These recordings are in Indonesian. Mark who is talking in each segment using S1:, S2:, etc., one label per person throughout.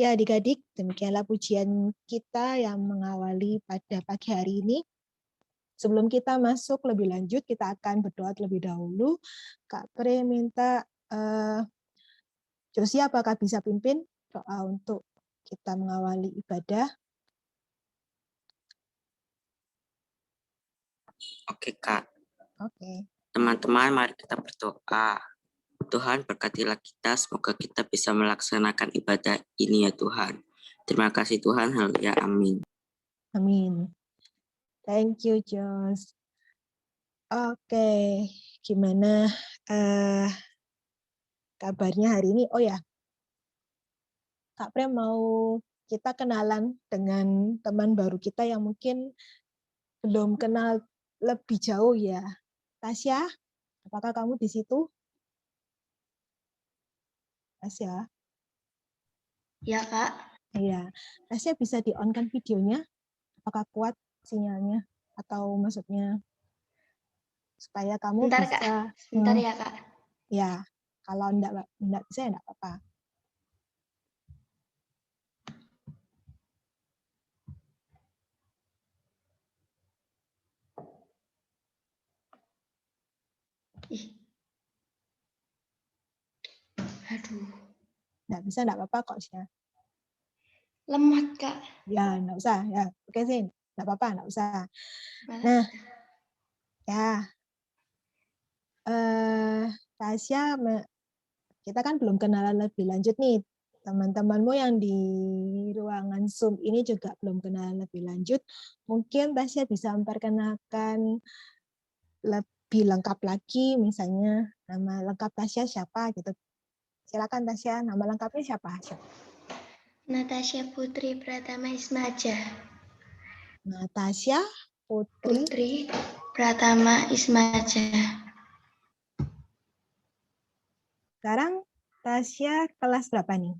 S1: Ya, adik-adik, demikianlah pujian kita yang mengawali pada pagi hari ini. Sebelum kita masuk lebih lanjut, kita akan berdoa terlebih dahulu. Kak Pre minta Josie, apakah bisa pimpin doa untuk kita mengawali ibadah?
S2: Oke, Kak.
S1: Oke.
S2: Teman-teman, mari kita berdoa. Tuhan, berkatilah kita, semoga kita bisa melaksanakan ibadah ini ya Tuhan. Terima kasih Tuhan, haleluya, amin.
S1: Amin. Thank you, Jos. Oke, gimana kabarnya hari ini? Oh ya, Kak Pre mau kita kenalan dengan teman baru kita yang mungkin belum kenal lebih jauh ya. Tasya, apakah kamu di situ? Tasya?
S3: Ya, Kak.
S1: Iya. Tasya bisa di-on-kan videonya? Apakah kuat sinyalnya? Atau maksudnya supaya kamu
S3: Bentar,
S1: bisa...
S3: Kak. Sebentar ya, Kak.
S1: Ya, kalau enggak bisa, enggak apa-apa.
S3: Aduh.
S1: Enggak bisa, enggak apa-apa kok, Sya.
S3: Lemot, Kak.
S1: Ya, enggak usah. Ya, oke sih. Enggak apa-apa, enggak usah. Nah, ya. Tasya, kita kan belum kenalan lebih lanjut nih. Teman-temanmu yang di ruangan Zoom ini juga belum kenalan lebih lanjut. Mungkin Tasya bisa memperkenalkan lebih lengkap lagi, misalnya nama lengkap Tasya siapa gitu. Silakan Tasya, nama lengkapnya siapa?
S3: Natasha Putri Pratama Ismaja.
S1: Natasha
S3: Putri Pratama Ismaja.
S1: Sekarang Tasya kelas berapa nih?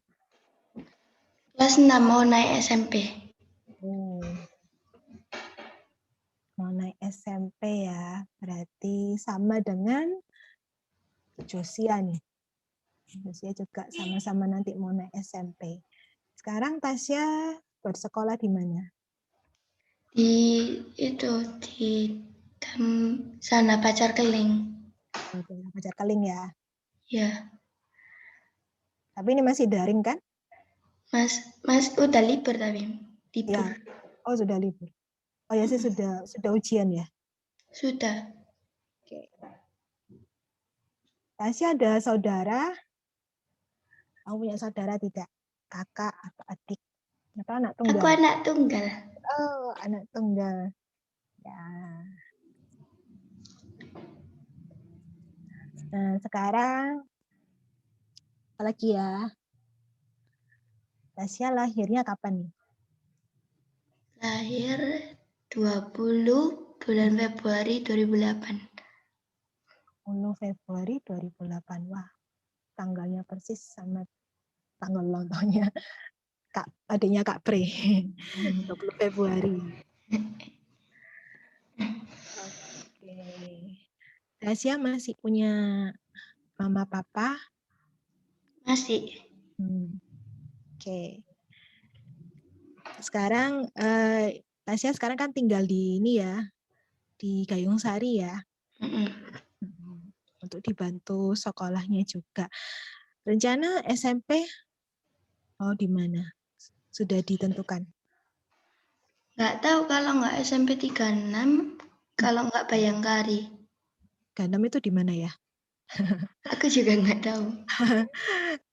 S3: Kelas 6 mau naik SMP.
S1: Mau naik SMP ya, berarti sama dengan Josia nih. Josia juga sama-sama nanti mau naik SMP. Sekarang Tasya bersekolah di mana?
S3: Di sana Pacar Keling.
S1: Pacar Keling ya?
S3: Ya.
S1: Tapi ini masih daring kan?
S3: Mas udah libur tapi. Libur.
S1: Ya. Oh, sudah libur. Oh ya sih sudah ujian ya?
S3: Sudah.
S1: Oke. Tasya ada saudara? Kamu punya saudara tidak? Kakak atau adik? Atau anak tunggal?
S3: Aku anak tunggal.
S1: Oh, anak tunggal. Ya. Nah, sekarang apa lagi ya? Tasya lahirnya kapan nih?
S3: Lahir 20 bulan Februari 2008.
S1: 10 Februari 2008. Wah, tanggalnya persis sama tanggal ulang tahunnya adiknya Kak Pre. 20 Februari. Oke. Tasya masih punya mama papa?
S3: Masih.
S1: Oke. Sekarang Tasya sekarang kan tinggal di ini ya, di Gayung Sari ya. Untuk dibantu sekolahnya juga. Rencana SMP mau di mana? Sudah ditentukan?
S3: Nggak tahu, kalau nggak SMP 36, kalau nggak Bayangkari.
S1: 36 itu di mana ya?
S3: Aku juga nggak tahu.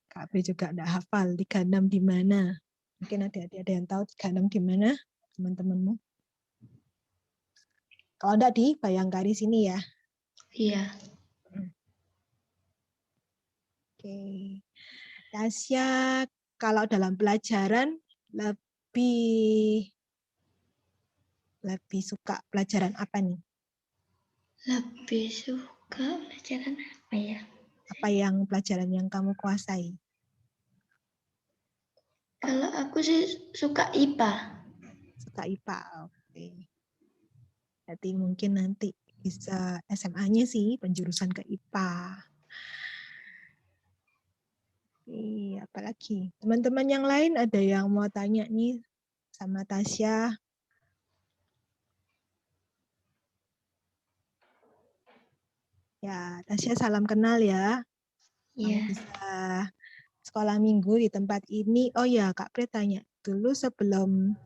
S1: Kak B juga nggak hafal 36 di mana. Mungkin ada yang tahu 36 di mana, teman-temanmu? Kalau enggak di Bayangkari sini ya.
S3: Iya.
S1: Oke. Tasya, kalau dalam pelajaran lebih suka pelajaran apa nih?
S3: Lebih suka pelajaran apa ya?
S1: Apa pelajaran yang kamu kuasai?
S3: Kalau aku sih suka IPA.
S1: Suka IPA, oke. Jadi mungkin nanti bisa SMA-nya sih penjurusan ke IPA. Iya, apalagi teman-teman yang lain ada yang mau tanya nih sama Tasya? Ya, Tasya salam kenal ya. Kamu
S3: Iya.
S1: bisa sekolah minggu di tempat ini. Oh ya, Kak Pri tanya dulu sebelumnya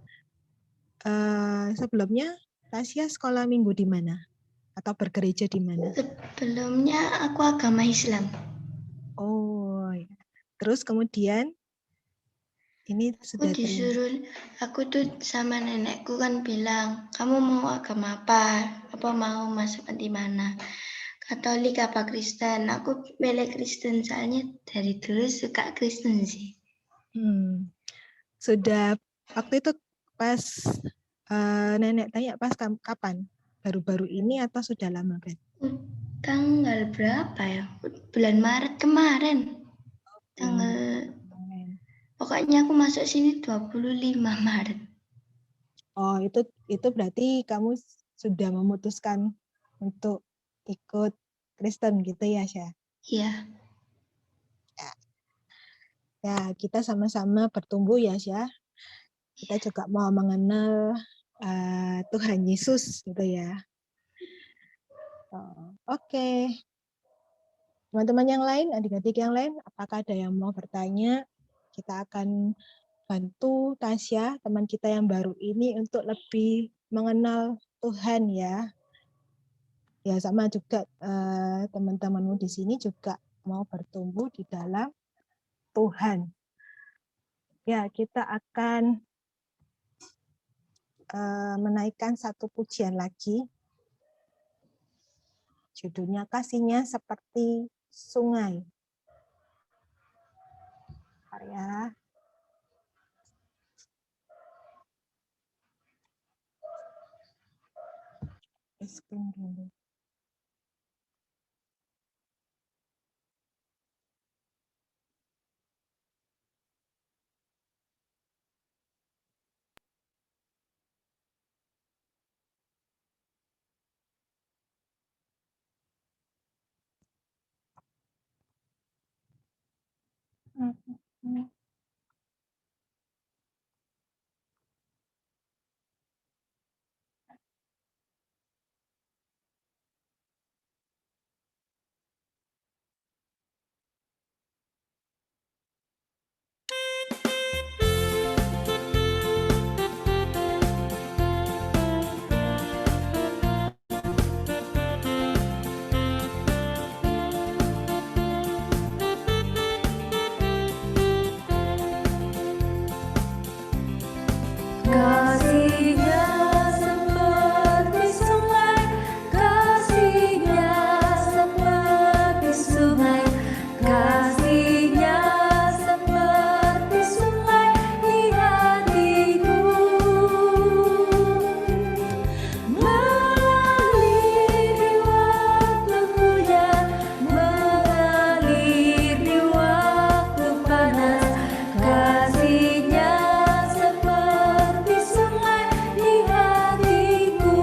S1: Tasya sekolah minggu di mana? Atau bergereja di mana?
S3: Sebelumnya aku agama Islam.
S1: Oh, ya. Terus kemudian ini
S3: Aku
S1: sudah terima.
S3: disuruh, aku tuh sama nenekku kan bilang, kamu mau agama apa? Apa mau masuk di mana? Katolik apa Kristen? Aku pilih Kristen soalnya dari dulu suka Kristen sih.
S1: Sudah waktu itu pas nenek tanya pas kapan? Baru-baru ini atau sudah lama kan?
S3: Tanggal berapa ya? Bulan Maret kemarin. Tanggal, pokoknya aku masuk sini 25 Maret.
S1: Oh, itu berarti kamu sudah memutuskan untuk ikut Kristen gitu ya, Syah?
S3: Iya.
S1: Ya, kita sama-sama bertumbuh ya, Syah. Kita juga mau mengenal Tuhan Yesus gitu ya. Oh, Oke. Teman-teman yang lain, adik-adik yang lain, apakah ada yang mau bertanya? Kita akan bantu Tasya, teman kita yang baru ini untuk lebih mengenal Tuhan ya. Ya sama juga teman-temanmu di sini juga mau bertumbuh di dalam Tuhan. Ya, kita akan menaikkan satu pujian lagi. Judulnya Kasihnya Seperti Sungai. Ya. Screen dulu.
S4: Kasihnya seperti sungai, kasihnya seperti sungai, kasihnya seperti sungai di hatiku. Mengalir di waktu hujan, mengalir di waktu panas, kasihnya seperti sungai di hatiku.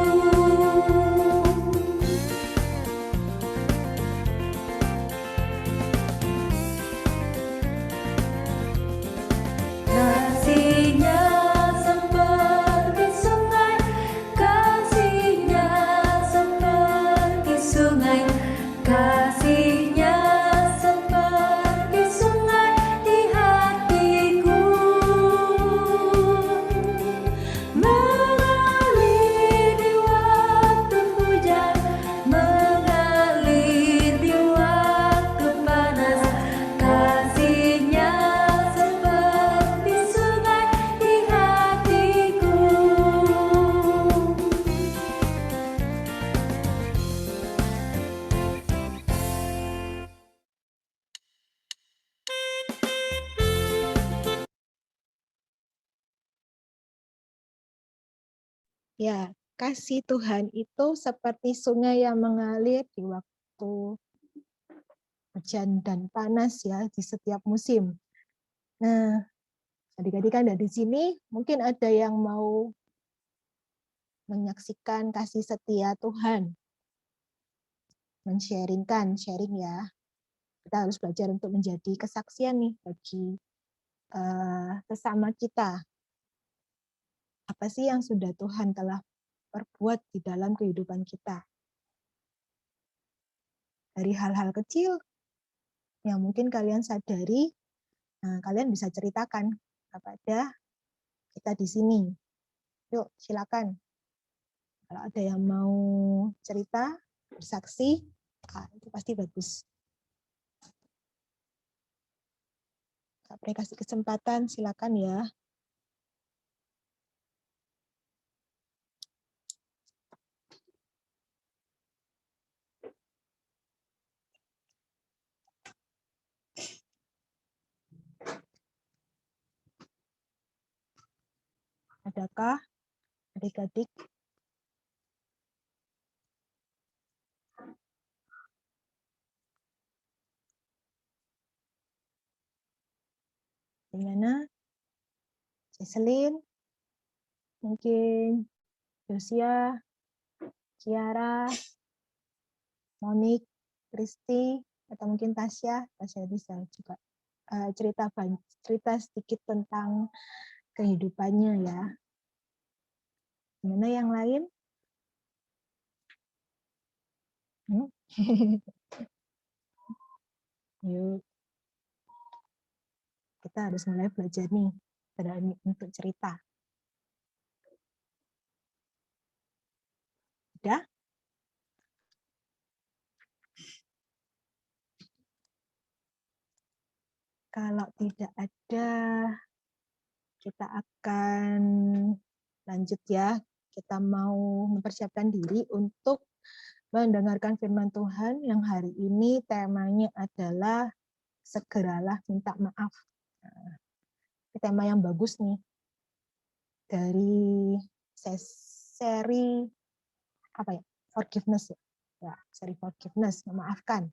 S4: Kasihnya seperti sungai, kasihnya seperti sungai, kasihnya seperti sungai di hatiku. Mengalir di waktu hujan, mengalir di waktu panas, kasihnya seperti sungai di hatiku.
S1: Ya, kasih Tuhan itu seperti sungai yang mengalir di waktu hujan dan panas ya di setiap musim. Nah, adik-adik kan dari sini mungkin ada yang mau menyaksikan kasih setia Tuhan, sharing ya. Kita harus belajar untuk menjadi kesaksian nih bagi sesama kita. Apa sih yang sudah Tuhan telah perbuat di dalam kehidupan kita? Dari hal-hal kecil yang mungkin kalian sadari, kalian bisa ceritakan kepada kita di sini. Yuk, silakan. Kalau ada yang mau cerita, bersaksi, itu pasti bagus. Kak Pre kasih kesempatan, silakan ya. Adakah adik-adik? Gimana? Jesselyn, mungkin Josia, Ciara, Monik, Kristi, atau mungkin Tasya bisa juga cerita sedikit tentang kehidupannya ya. Gimana yang lain? Yuk. Kita harus mulai belajar nih, berani untuk cerita. Udah? Kalau tidak ada, kita akan lanjut ya. Kita mau mempersiapkan diri untuk mendengarkan firman Tuhan yang hari ini temanya adalah segeralah minta maaf. Nah, tema yang bagus nih dari seri apa ya, forgiveness ya, seri forgiveness, memaafkan.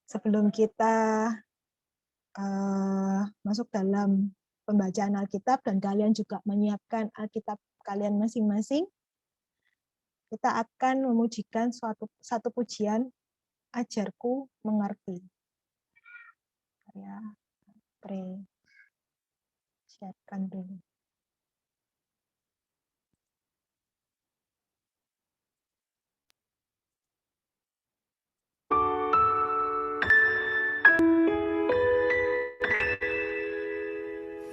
S1: Sebelum kita masuk dalam pembacaan Alkitab dan kalian juga menyiapkan Alkitab kalian masing-masing, kita akan memujikan satu pujian, ajarku mengerti. Ya, siapkan dulu.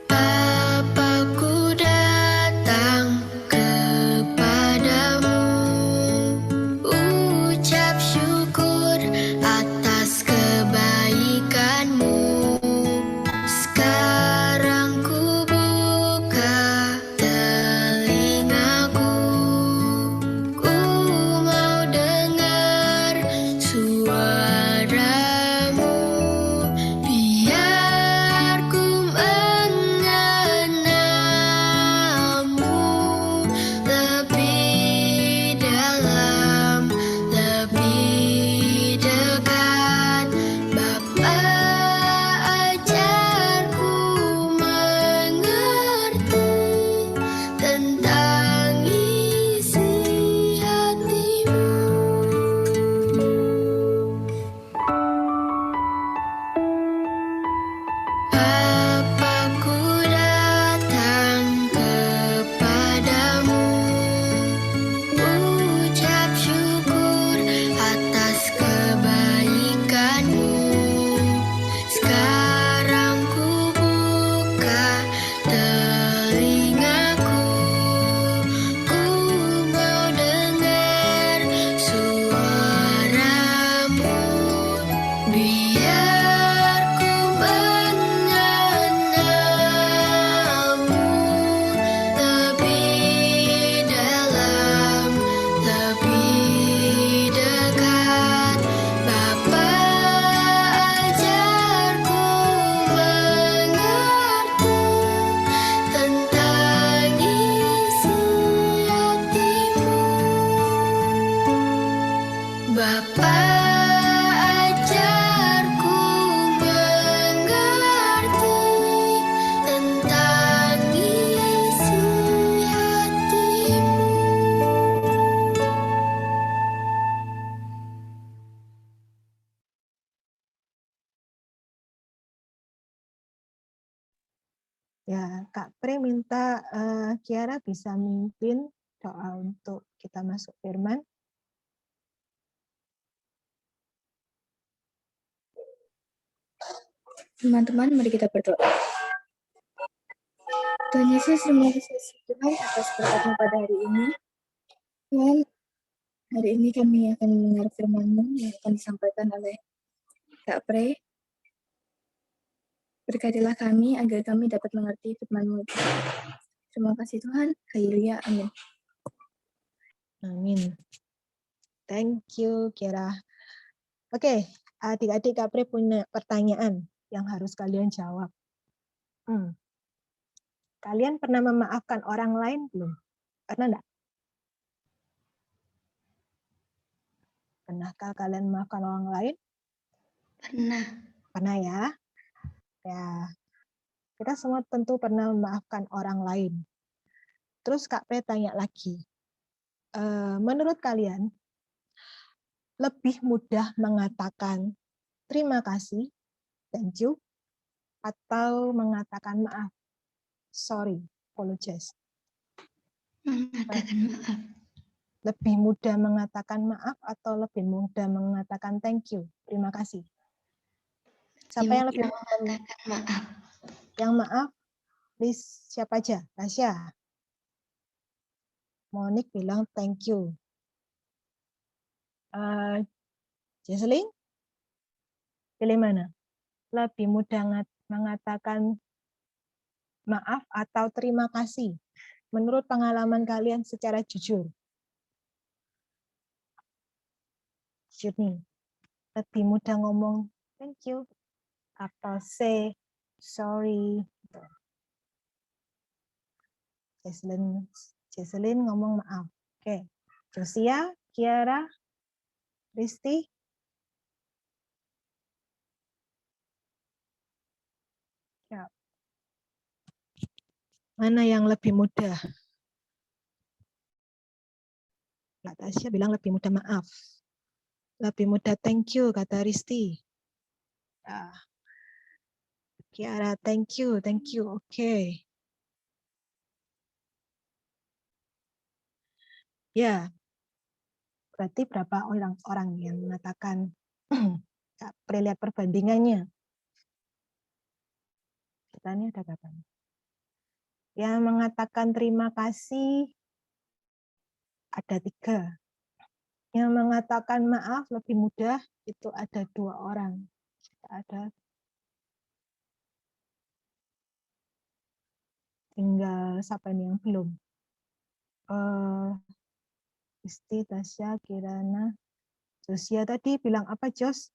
S5: Bapakku datang kepadamu, ucap syukur atas kebaikanmu. Sekarang ku buka telingaku, ku mau dengar suaramu. Biar ku mengenalmu lebih dalam, lebih dekat. Bapa, ajarku mengerti tentang isi hatimu. Bapakku datang kepadamu, ucap syukur atas kebaikanmu. Sekarang ku buka telingaku, ku mau dengar suaramu. Biar ku mengenalmu lebih dalam, lebih dekat. Bapa, ajarku mengerti tentang isi hatimu. Bapa,
S1: Ya, Kak Pre minta Kiara bisa mimpin doa untuk kita masuk firman.
S6: Teman-teman, mari kita berdoa. Tuhan Yesus, terima kasih Tuhan atas berkat-Mu pada hari ini. Tuhan, hari ini kami akan mendengar firman-Mu yang akan disampaikan oleh Kak Pre. Berkatilah kami agar kami dapat mengerti firman-Mu. Terima kasih Tuhan. Haleluya. Amin.
S1: Amin. Thank you, Kiara. Oke, adik-adik Kak Pre punya pertanyaan yang harus kalian jawab. Kalian pernah memaafkan orang lain belum? Pernah enggak? Pernahkah kalian memaafkan orang lain?
S3: Pernah.
S1: Pernah ya? Ya, kita semua tentu pernah memaafkan orang lain. Terus Kak Pre tanya lagi, menurut kalian lebih mudah mengatakan terima kasih, thank you, atau mengatakan maaf, sorry, apologize?
S3: Mengatakan maaf.
S1: Lebih mudah mengatakan maaf atau lebih mudah mengatakan thank you, terima kasih? Siapa yang lebih
S3: mengatakan maaf?
S1: Yang maaf, please siapa aja? Tasya. Monik bilang thank you. Jesslyn, pilih mana? Lebih mudah mengatakan maaf atau terima kasih? Menurut pengalaman kalian secara jujur. Sydney, lebih mudah ngomong thank you atau say sorry? Jesslyn ngomong maaf. Oke. Josia, Kiara, Risti. Ya. Mana yang lebih mudah? Kak Tasya bilang lebih mudah maaf. Lebih mudah thank you, kata Risti. Ya. Kiara, thank you. Oke. Ya, berarti berapa orang yang mengatakan, lihat perbandingannya. Katanya ada berapa? Yang mengatakan terima kasih ada 3. Yang mengatakan maaf lebih mudah itu ada 2 orang. Ada tinggal siapa nih yang belum? Isti, Tasya, Kirana, Josia tadi bilang apa, Jos?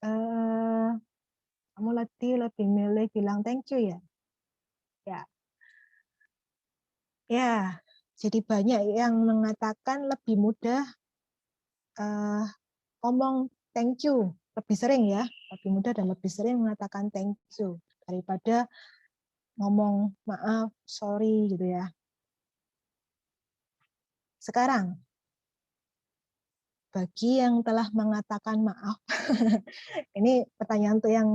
S1: Kamu lebih milih bilang thank you ya? Ya, jadi banyak yang mengatakan lebih mudah ngomong thank you, lebih sering ya, lebih mudah dan lebih sering mengatakan thank you daripada ngomong maaf, sorry gitu ya. Sekarang, bagi yang telah mengatakan maaf, ini pertanyaan untuk yang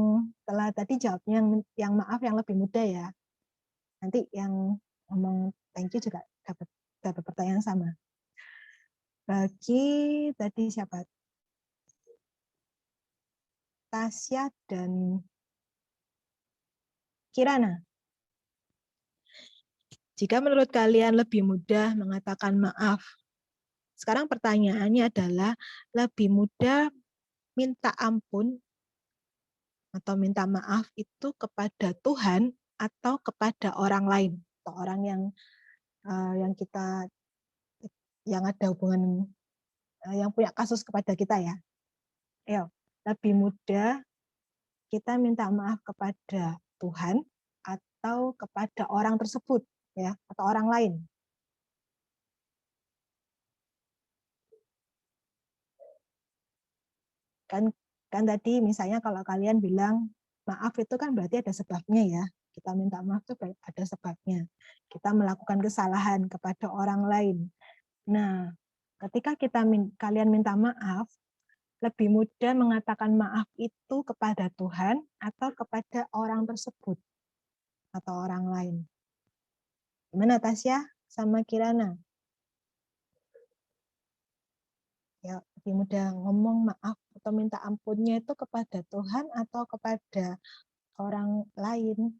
S1: telah tadi jawabnya yang maaf yang lebih mudah ya. Nanti yang ngomong thank you juga dapat pertanyaan sama. Bagi tadi siapa? Tasya dan Kirana. Jika menurut kalian lebih mudah mengatakan maaf, sekarang pertanyaannya adalah lebih mudah minta ampun atau minta maaf itu kepada Tuhan atau kepada orang lain, atau orang yang kita yang ada hubungan yang punya kasus kepada kita ya. Ayo, lebih mudah kita minta maaf kepada Tuhan atau kepada orang tersebut ya, atau orang lain. Kan tadi misalnya kalau kalian bilang maaf itu kan berarti ada sebabnya ya. Kita minta maaf itu ada sebabnya. Kita melakukan kesalahan kepada orang lain. Nah, ketika kalian minta maaf, lebih mudah mengatakan maaf itu kepada Tuhan atau kepada orang tersebut. atau orang lain. Gimana Tasya sama Kirana? Ya, lebih mudah ngomong maaf atau minta ampunnya itu kepada Tuhan atau kepada orang lain?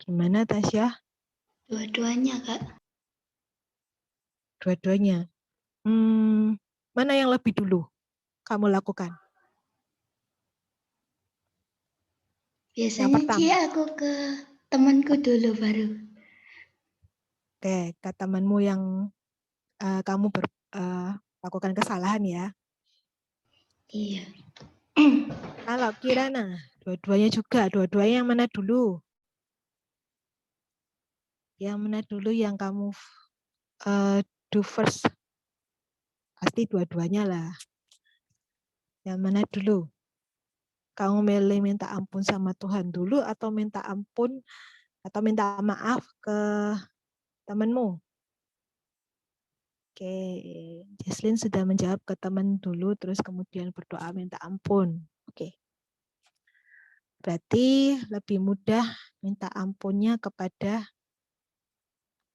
S1: Gimana Tasya?
S3: Dua-duanya, Kak.
S1: Dua-duanya. Mana yang lebih dulu kamu lakukan?
S3: Biasanya
S1: pertama.
S3: aku ke temanku dulu baru.
S1: Oke, ke temanmu yang kamu lakukan kesalahan ya.
S3: Iya.
S1: Kalau Kirana, dua-duanya juga. Dua-duanya yang mana dulu? Yang mana dulu yang kamu do first? Pasti dua-duanya lah. Yang mana dulu? Kamu milih minta ampun sama Tuhan dulu atau minta ampun atau minta maaf ke temanmu? Oke, Jesslyn sudah menjawab ke teman dulu, terus kemudian berdoa minta ampun. Oke. Berarti lebih mudah minta ampunnya kepada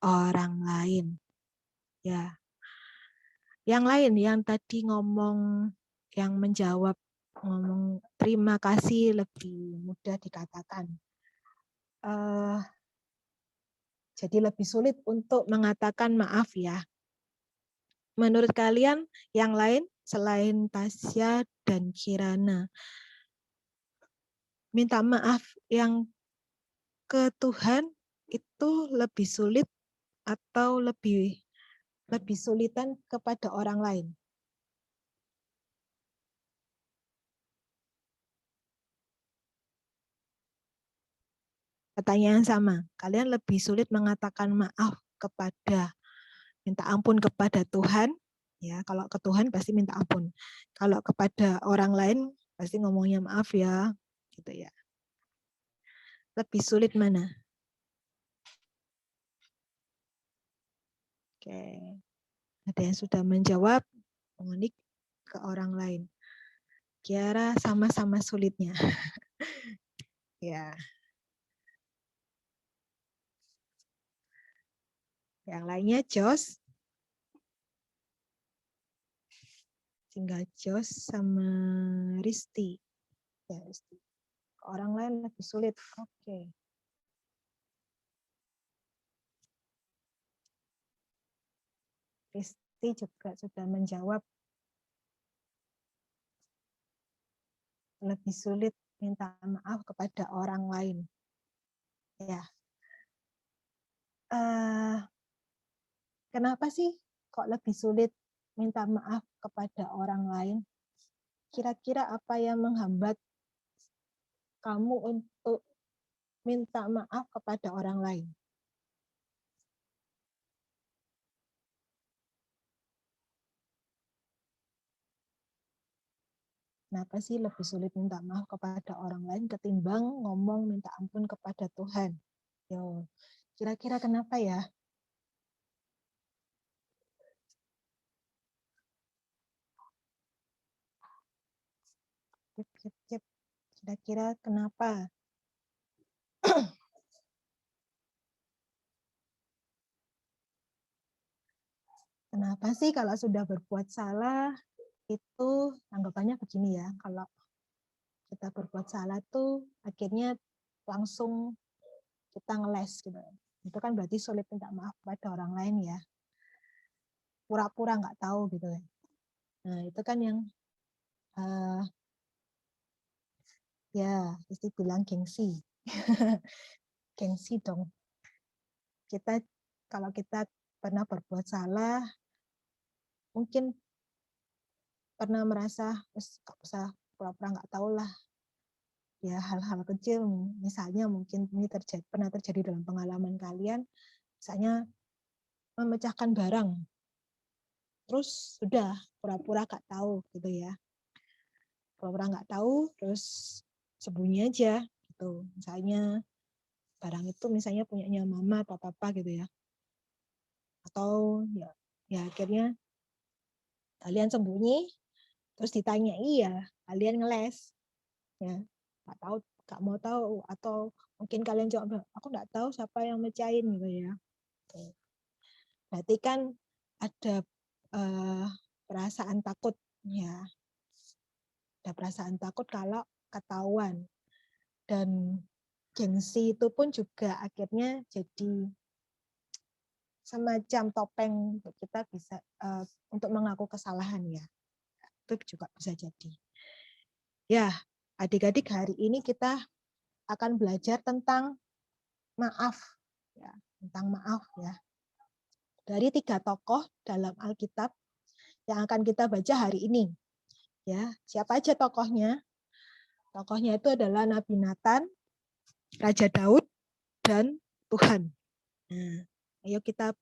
S1: orang lain. Ya. Yang lain yang tadi ngomong, yang menjawab, ngomong terima kasih lebih mudah dikatakan. Jadi lebih sulit untuk mengatakan maaf ya. Menurut kalian yang lain selain Tasya dan Kirana, minta maaf yang ke Tuhan itu lebih sulit atau lebih sulitan kepada orang lain? Pertanyaan sama, kalian lebih sulit mengatakan maaf kepada, minta ampun kepada Tuhan, ya kalau ke Tuhan pasti minta ampun. Kalau kepada orang lain pasti ngomongnya maaf ya, gitu ya. Lebih sulit mana? Oke, ada yang sudah menjawab, mengulik ke orang lain. Kiara sama-sama sulitnya. Ya. Yang lainnya Jos. Tinggal Jos sama Risti. Ya, Risti. Orang lain lebih sulit. Oke. Risti juga sudah menjawab. Lebih sulit minta maaf kepada orang lain. Ya. Kenapa sih kok lebih sulit minta maaf kepada orang lain? Kira-kira apa yang menghambat kamu untuk minta maaf kepada orang lain? Kenapa sih lebih sulit minta maaf kepada orang lain ketimbang ngomong minta ampun kepada Tuhan? Yo, kira-kira kenapa ya? Kira-kira kenapa? Kenapa sih kalau sudah berbuat salah itu anggapannya begini ya, kalau kita berbuat salah tuh akhirnya langsung kita ngeles gitu. Itu kan berarti sulit minta maaf pada orang lain ya. Pura-pura nggak tahu gitu ya. Nah, itu kan yang ya mesti bilang gengsi. Gengsi dong. Kalau kita pernah berbuat salah, mungkin pernah merasa nggak usah pura-pura nggak tahu lah. Ya hal-hal kecil, misalnya mungkin ini pernah terjadi dalam pengalaman kalian, misalnya memecahkan barang, terus sudah pura-pura nggak tahu gitu ya, pura-pura nggak tahu, terus sembunyi aja gitu, misalnya barang itu misalnya punyanya mama atau papa gitu ya, atau ya akhirnya kalian sembunyi, Terus ditanya, iya, kalian ngeles. Ya, nggak tahu, nggak mau tahu, atau mungkin kalian jawab, aku nggak tahu siapa yang mecahin gitu ya. Berarti kan ada perasaan takut, ya, ada perasaan takut kalau ketahuan, dan gengsi itu pun juga akhirnya jadi semacam topeng untuk kita bisa untuk mengaku kesalahan, ya. Itu juga bisa jadi. Ya, adik-adik, hari ini kita akan belajar tentang maaf, ya, tentang maaf, ya. Dari 3 tokoh dalam Alkitab yang akan kita baca hari ini. Ya, siapa aja tokohnya? Tokohnya itu adalah Nabi Nathan, Raja Daud, dan Tuhan. Nah, ayo kita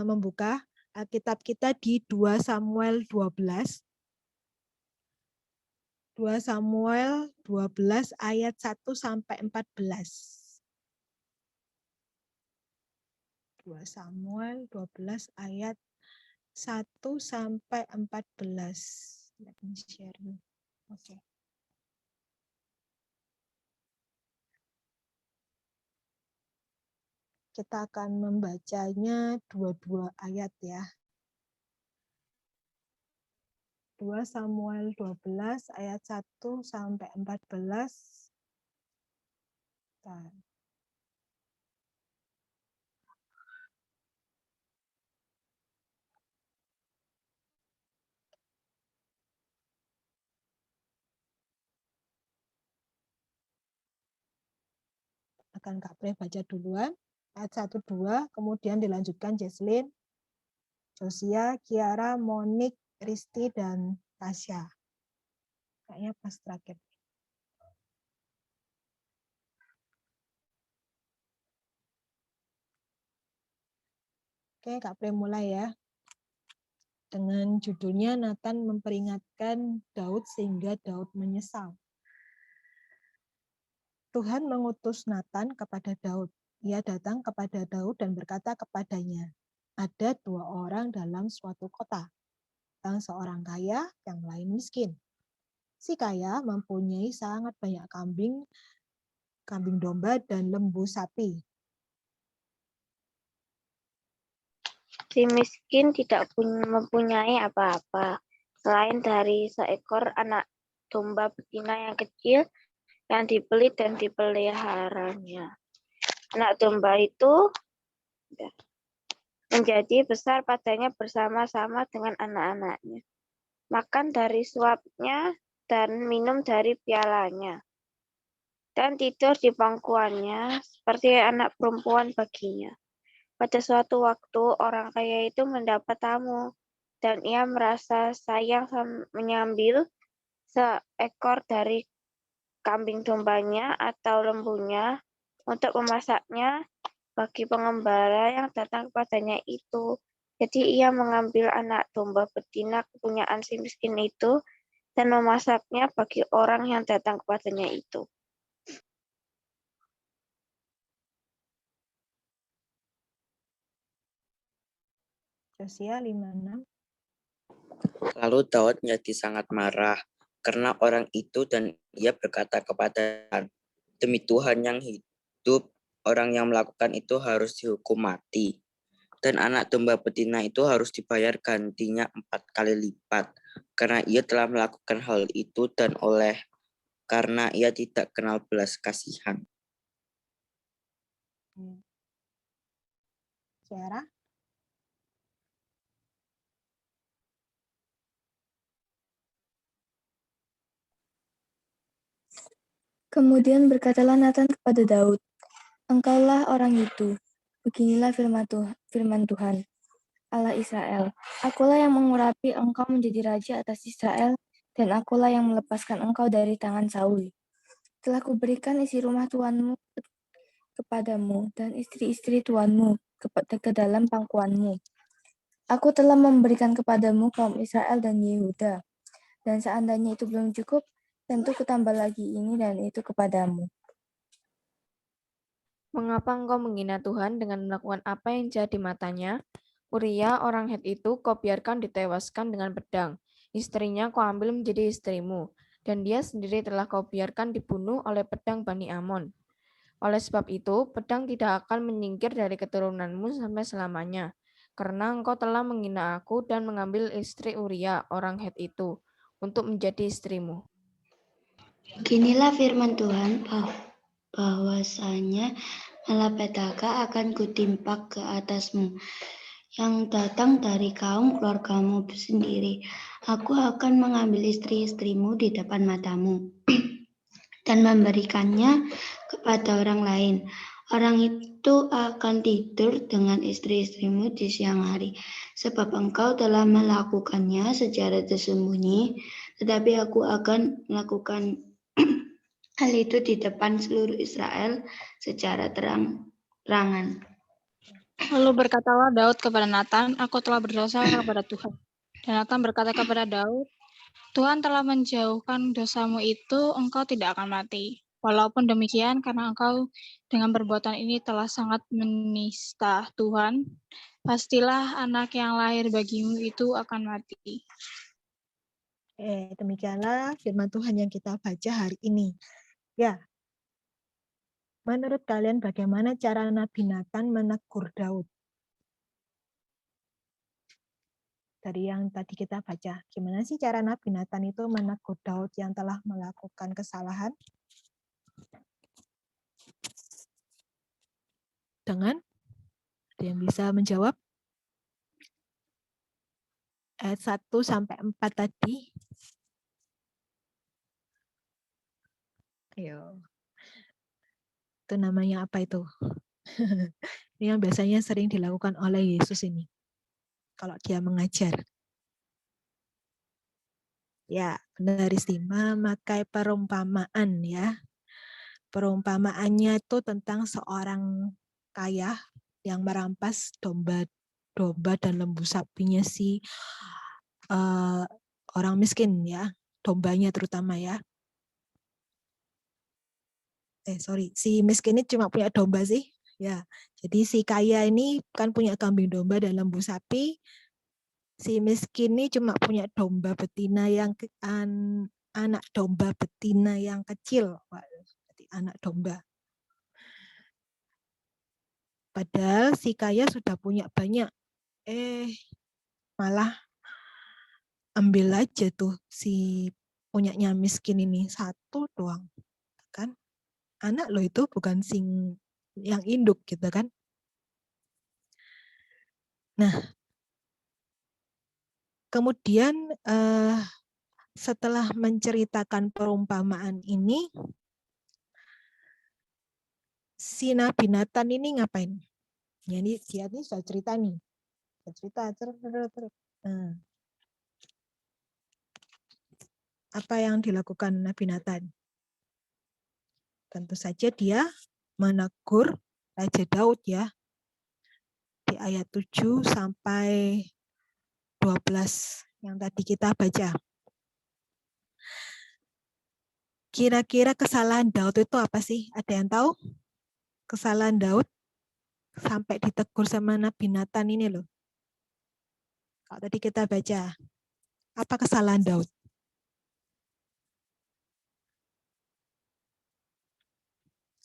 S1: membuka Alkitab kita di 2 Samuel 12. 2 Samuel 12 ayat 1 sampai 14. 2 Samuel 12 ayat 1 sampai 14. Let me share you. Oke. Kita akan membacanya dua-dua ayat, ya. 2 Samuel 12 ayat 1 sampai 14. Bentar. Akan Kak Pre baca duluan, ayat 1, 2, kemudian dilanjutkan Jesslyn, Josia, Kiara, Monik, Risti, dan Tasya. Kayaknya pas terakhir. Oke, Kak Pre mulai ya. Dengan judulnya Nathan memperingatkan Daud sehingga Daud menyesal. Tuhan mengutus Nathan kepada Daud. Ia datang kepada Daud dan berkata kepadanya, ada 2 orang dalam suatu kota, yang seorang kaya, yang lain miskin. Si kaya mempunyai sangat banyak kambing domba dan lembu sapi.
S7: Si miskin tidak mempunyai apa-apa, selain dari seekor anak domba betina yang kecil yang dibeli dan dipeliharanya. Anak domba itu menjadi besar padanya bersama-sama dengan anak-anaknya. Makan dari suapnya dan minum dari pialanya. Dan tidur di pangkuannya seperti anak perempuan baginya. Pada suatu waktu orang kaya itu mendapat tamu dan ia merasa sayang mengambil seekor dari kambing dombanya atau lembunya untuk memasaknya bagi pengembala yang datang kepadanya itu. Jadi ia mengambil anak domba betina kepunyaan si miskin itu dan memasaknya bagi orang yang datang kepadanya itu.
S1: Josia 5:6.
S2: Lalu Daud menjadi sangat marah karena orang itu dan ia berkata kepada Tuhan, demi Tuhan yang hidup, orang yang melakukan itu harus dihukum mati. Dan anak domba betina itu harus dibayar gantinya 4 kali lipat, karena ia telah melakukan hal itu dan karena ia tidak kenal belas kasihan.
S1: Kiara?
S6: Kemudian berkatalah Nathan kepada Daud, engkaulah orang itu. Beginilah firman Tuhan, Allah Israel. Akulah yang mengurapi engkau menjadi raja atas Israel, dan akulah yang melepaskan engkau dari tangan Saul. Telah kuberikan isi rumah tuanmu kepadamu, dan istri-istri tuanmu ke dalam pangkuanmu. Aku telah memberikan kepadamu kaum Israel dan Yehuda, dan seandainya itu belum cukup, tentu kutambah lagi ini dan itu kepadamu.
S8: Mengapa engkau menghina Tuhan dengan melakukan apa yang jahat di matanya? Uria orang Het itu kau biarkan ditewaskan dengan pedang. Istrinya kau ambil menjadi istrimu, dan dia sendiri telah kau biarkan dibunuh oleh pedang Bani Amon. Oleh sebab itu, pedang tidak akan menyingkir dari keturunanmu sampai selamanya, karena engkau telah menghina aku dan mengambil istri Uria, orang Het itu, untuk menjadi istrimu.
S3: Beginilah firman Tuhan bahwasanya malapetaka akan kutimpak ke atasmu yang datang dari kaum keluargamu sendiri. Aku akan mengambil istri-istrimu di depan matamu dan memberikannya kepada orang lain. Orang itu akan tidur dengan istri-istrimu di siang hari, sebab engkau telah melakukannya secara tersembunyi, tetapi aku akan melakukan hal itu di depan seluruh Israel secara terang-terangan.
S9: Lalu berkatalah Daud kepada Nathan, aku telah berdosa kepada Tuhan. Dan Nathan berkata kepada Daud, Tuhan telah menjauhkan dosamu itu, engkau tidak akan mati. Walaupun demikian, karena engkau dengan perbuatan ini telah sangat menista Tuhan, pastilah anak yang lahir bagimu itu akan mati.
S1: Demikianlah firman Tuhan yang kita baca hari ini. Ya, menurut kalian bagaimana cara Nabi Nathan menegur Daud? Dari yang tadi kita baca, gimana sih cara Nabi Nathan itu menegur Daud yang telah melakukan kesalahan? Dengan, ada yang bisa menjawab? Ayat 1-4 tadi. Ayo. Itu namanya apa itu? Ini yang biasanya sering dilakukan oleh Yesus ini. Kalau dia mengajar. Ya, benar Isti, memakai perumpamaan ya. Perumpamaannya itu tentang seorang kaya yang merampas domba dan lembu sapinya si orang miskin ya, dombanya terutama ya. Si miskin ini cuma punya domba sih. Ya, jadi si kaya ini kan punya kambing domba dan lembu sapi. Si miskin ini cuma punya domba betina yang anak domba betina yang kecil. Berarti anak domba. Padahal si kaya sudah punya banyak. Malah ambil aja tuh si punyanya miskin ini satu doang. Kan? Anak lo itu bukan sing yang induk gitu kan. Nah, kemudian setelah menceritakan perumpamaan ini, si Nabi Nathan ini ngapain? Ya, ini dia ini sudah cerita nih. Cerita. Nah, apa yang dilakukan Nabi Nathan? Tentu saja dia menegur Raja Daud ya. Di ayat 7 sampai 12 yang tadi kita baca. Kira-kira kesalahan Daud itu apa sih? Ada yang tahu? Kesalahan Daud sampai ditegur sama Nabi Nathan ini loh. Kalau tadi kita baca, apa kesalahan Daud?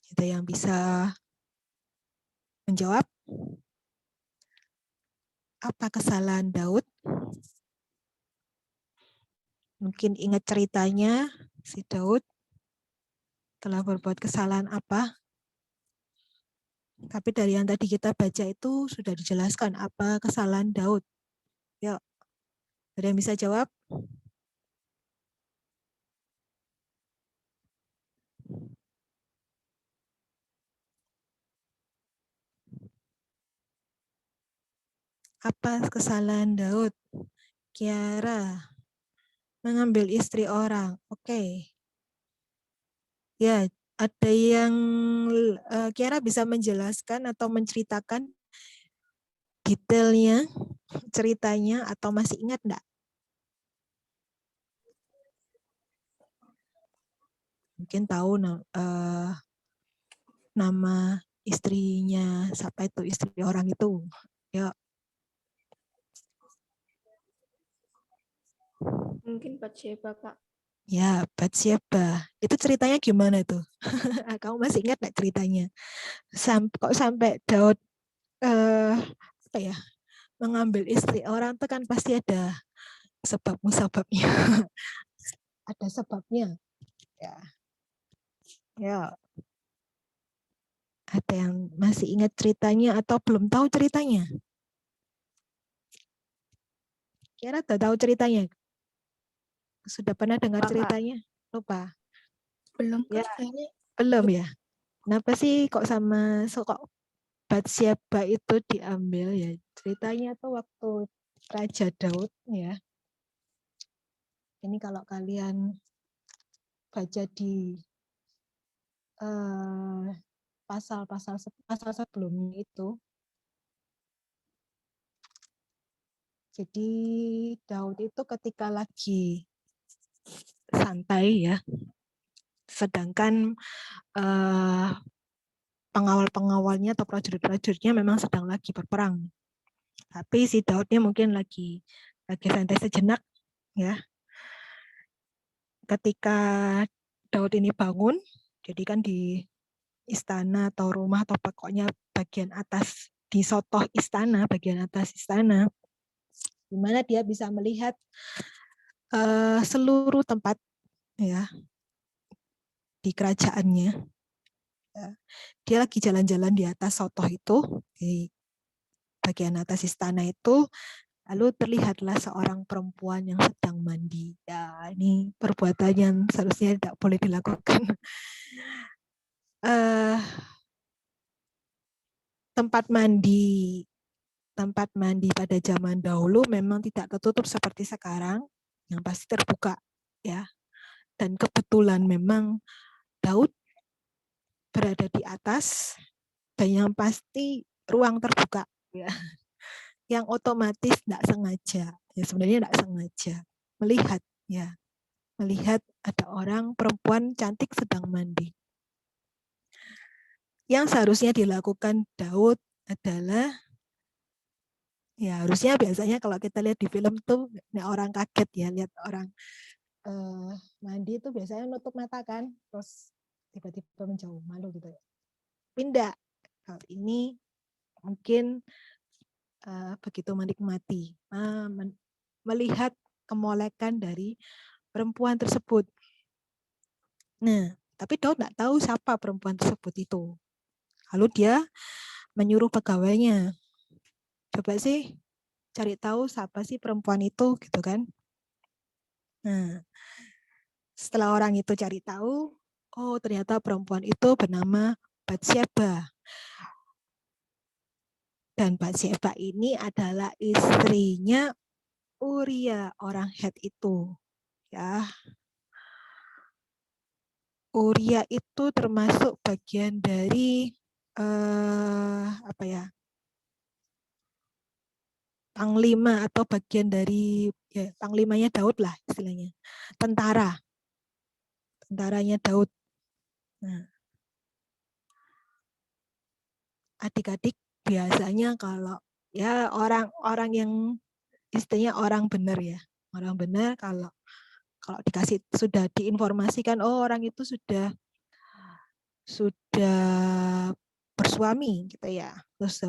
S1: Ada yang bisa menjawab? Apa kesalahan Daud? Mungkin ingat ceritanya si Daud telah berbuat kesalahan apa? Tapi dari yang tadi kita baca itu sudah dijelaskan apa kesalahan Daud. Yuk, ada yang bisa jawab? Apa kesalahan Daud? Kiara, mengambil istri orang. Oke. Ya, ada yang Kiara bisa menjelaskan atau menceritakan detailnya, ceritanya, atau masih ingat enggak? Mungkin tahu nama istrinya, siapa itu istri orang itu. Ya.
S8: Mungkin Batsheba, Kak.
S1: Ya, Batsheba. Itu ceritanya gimana tuh? Kamu masih ingat nggak ceritanya? Kok sampai Daud apa ya, mengambil istri orang itu kan pasti ada sebab musababnya. Ada sebabnya. Ya. Ya. Ada yang masih ingat ceritanya atau belum tahu ceritanya? Kira udah tahu ceritanya? Sudah pernah dengar
S8: Lupa, Kak.
S1: ceritanya? Lupa.
S6: Belum
S1: Ya,
S6: Kak, kayaknya
S1: belum ya. Kenapa sih kok kok Batsheba itu diambil ya? Ceritanya tuh waktu Raja Daud ya. Ini kalau kalian baca di pasal sebelumnya itu. Jadi Daud itu ketika lagi santai ya, sedangkan pengawal-pengawalnya atau prajurit-prajuritnya memang sedang lagi berperang. Tapi si Daudnya mungkin lagi santai sejenak ya. Ketika Daud ini bangun, jadi kan di istana atau rumah atau pokoknya bagian atas di sotoh istana, bagian atas istana, di mana dia bisa melihat seluruh tempat ya di kerajaannya. Ya. Dia lagi jalan-jalan di atas sotoh itu, di bagian atas istana itu, lalu terlihatlah seorang perempuan yang sedang mandi. Ya, ini perbuatan yang seharusnya tidak boleh dilakukan. Tempat mandi pada zaman dahulu memang tidak tertutup seperti sekarang, yang pasti terbuka ya. Dan kebetulan memang Daud berada di atas dan yang pasti ruang terbuka ya. Yang otomatis tidak sengaja, ya sebenarnya tidak sengaja melihat ya, melihat ada orang perempuan cantik sedang mandi. Yang seharusnya dilakukan Daud adalah ya harusnya biasanya kalau kita lihat di film tuh orang kaget ya lihat orang mandi itu biasanya nutup mata kan, terus tiba-tiba menjauh malu gitu ya. Pindah kali ini mungkin begitu menikmati melihat kemolekan dari perempuan tersebut. Nah, tapi Daud tidak tahu siapa perempuan tersebut itu. Lalu dia menyuruh pegawainya, coba sih cari tahu siapa sih perempuan itu, gitu kan. Nah, setelah orang itu cari tahu, oh ternyata perempuan itu bernama Batsheba. Dan Batsheba ini adalah istrinya Uria, orang Het itu. Ya. Uria itu termasuk bagian dari apa ya? Panglima atau bagian dari ya, panglimanya Daud lah istilahnya. Tentaranya Daud. Nah, adik-adik biasanya kalau ya orang yang istilahnya orang benar ya. Orang benar kalau dikasih sudah diinformasikan oh orang itu sudah bersuami gitu ya. Terus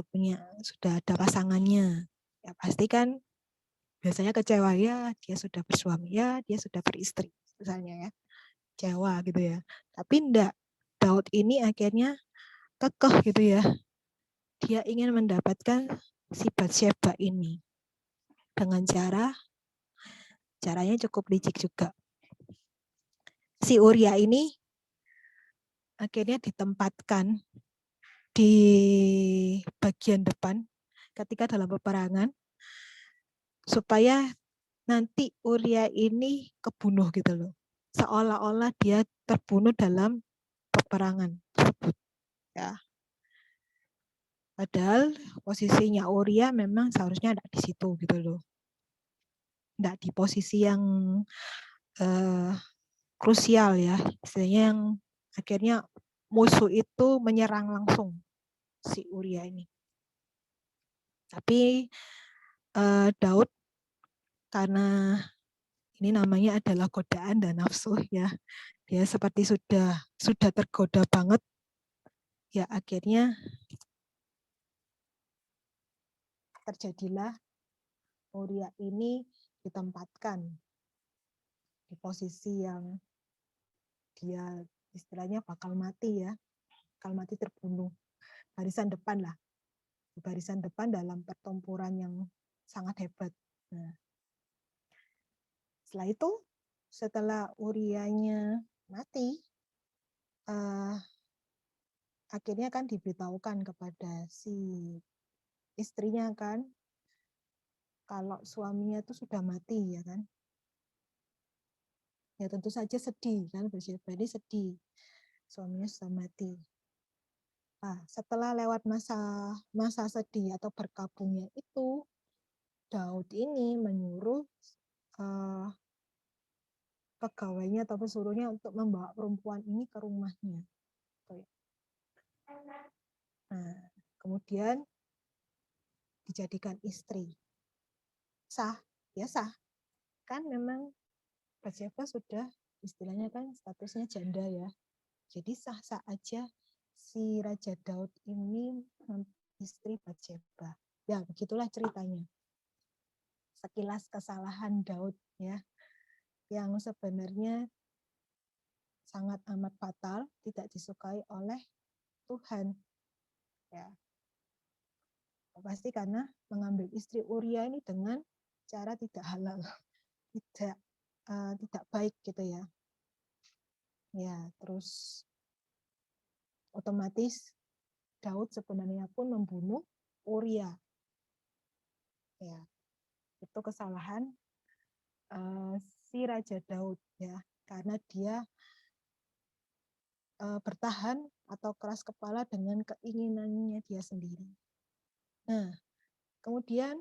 S1: sudah ada pasangannya. Ya pasti kan biasanya kecewa ya dia sudah bersuami ya dia sudah beristri misalnya ya, kecewa gitu ya. Tapi enggak, Daud ini akhirnya kekeh gitu ya, dia ingin mendapatkan si Batsheba ini dengan caranya cukup licik juga. Si Uria ini akhirnya ditempatkan di bagian depan ketika dalam peperangan supaya nanti Uria ini kebunuh gitu loh. Seolah-olah dia terbunuh dalam peperangan tersebut. Ya. Padahal posisinya Uria memang seharusnya tidak di situ gitu loh. Tidak di posisi yang krusial ya. Istilahnya yang akhirnya musuh itu menyerang langsung si Uria ini. Tapi Daud karena Ini namanya adalah godaan dan nafsu ya. Dia seperti sudah tergoda banget. Ya akhirnya terjadilah Uria ini ditempatkan di posisi yang dia istilahnya bakal mati ya. Bakal mati terbunuh. Barisan depan lah. Di barisan depan dalam pertempuran yang sangat hebat. Nah, setelah itu, setelah Urianya mati, akhirnya kan diberitahukan kepada si istrinya kan, kalau suaminya itu sudah mati ya kan. Ya tentu saja sedih kan, Bathsheba ini sedih, suaminya sudah mati. Nah, setelah lewat masa sedih atau berkabungnya itu, Daud ini menyuruh pegawainya atau pesuruhnya untuk membawa perempuan ini ke rumahnya. Nah, kemudian dijadikan istri. Sah, ya sah. Kan memang Bathsheba sudah istilahnya kan statusnya janda ya. Jadi sah-sah aja si Raja Daud ini istri Bathsheba. Ya, begitulah ceritanya. Sekilas kesalahan Daud ya, yang sebenarnya sangat amat fatal, tidak disukai oleh Tuhan. Ya. Pasti karena mengambil istri Uria ini dengan cara tidak halal, tidak baik gitu ya. Ya, terus otomatis Daud sebenarnya pun membunuh Uria. Ya, itu kesalahan si Raja Daud ya, karena dia bertahan atau keras kepala dengan keinginannya dia sendiri. Nah, kemudian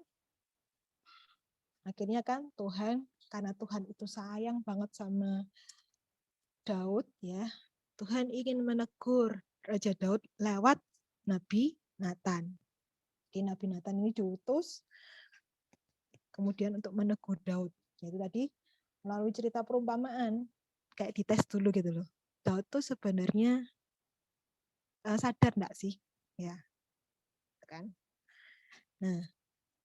S1: akhirnya kan Tuhan, karena Tuhan itu sayang banget sama Daud ya, Tuhan ingin menegur Raja Daud lewat Nabi Nathan. Jadi Nabi Nathan ini diutus kemudian untuk menegur Daud. Jadi tadi melalui cerita perumpamaan, kayak dites dulu gitu loh. Daud tuh sebenarnya sadar enggak sih? Ya. Kan? Nah,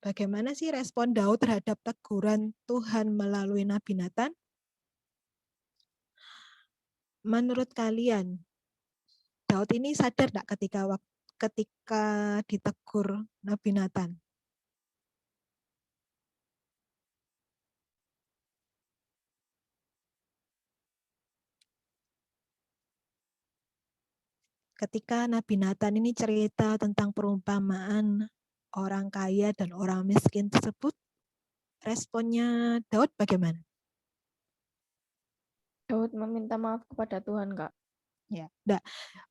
S1: bagaimana sih respon Daud terhadap teguran Tuhan melalui Nabi Nathan? Menurut kalian, Daud ini sadar enggak ketika ditegur Nabi Nathan? Ketika Nabi Nathan ini cerita tentang perumpamaan orang kaya dan orang miskin tersebut, responnya Daud bagaimana?
S8: Daud meminta maaf kepada Tuhan, Kak.
S1: Ya, enggak.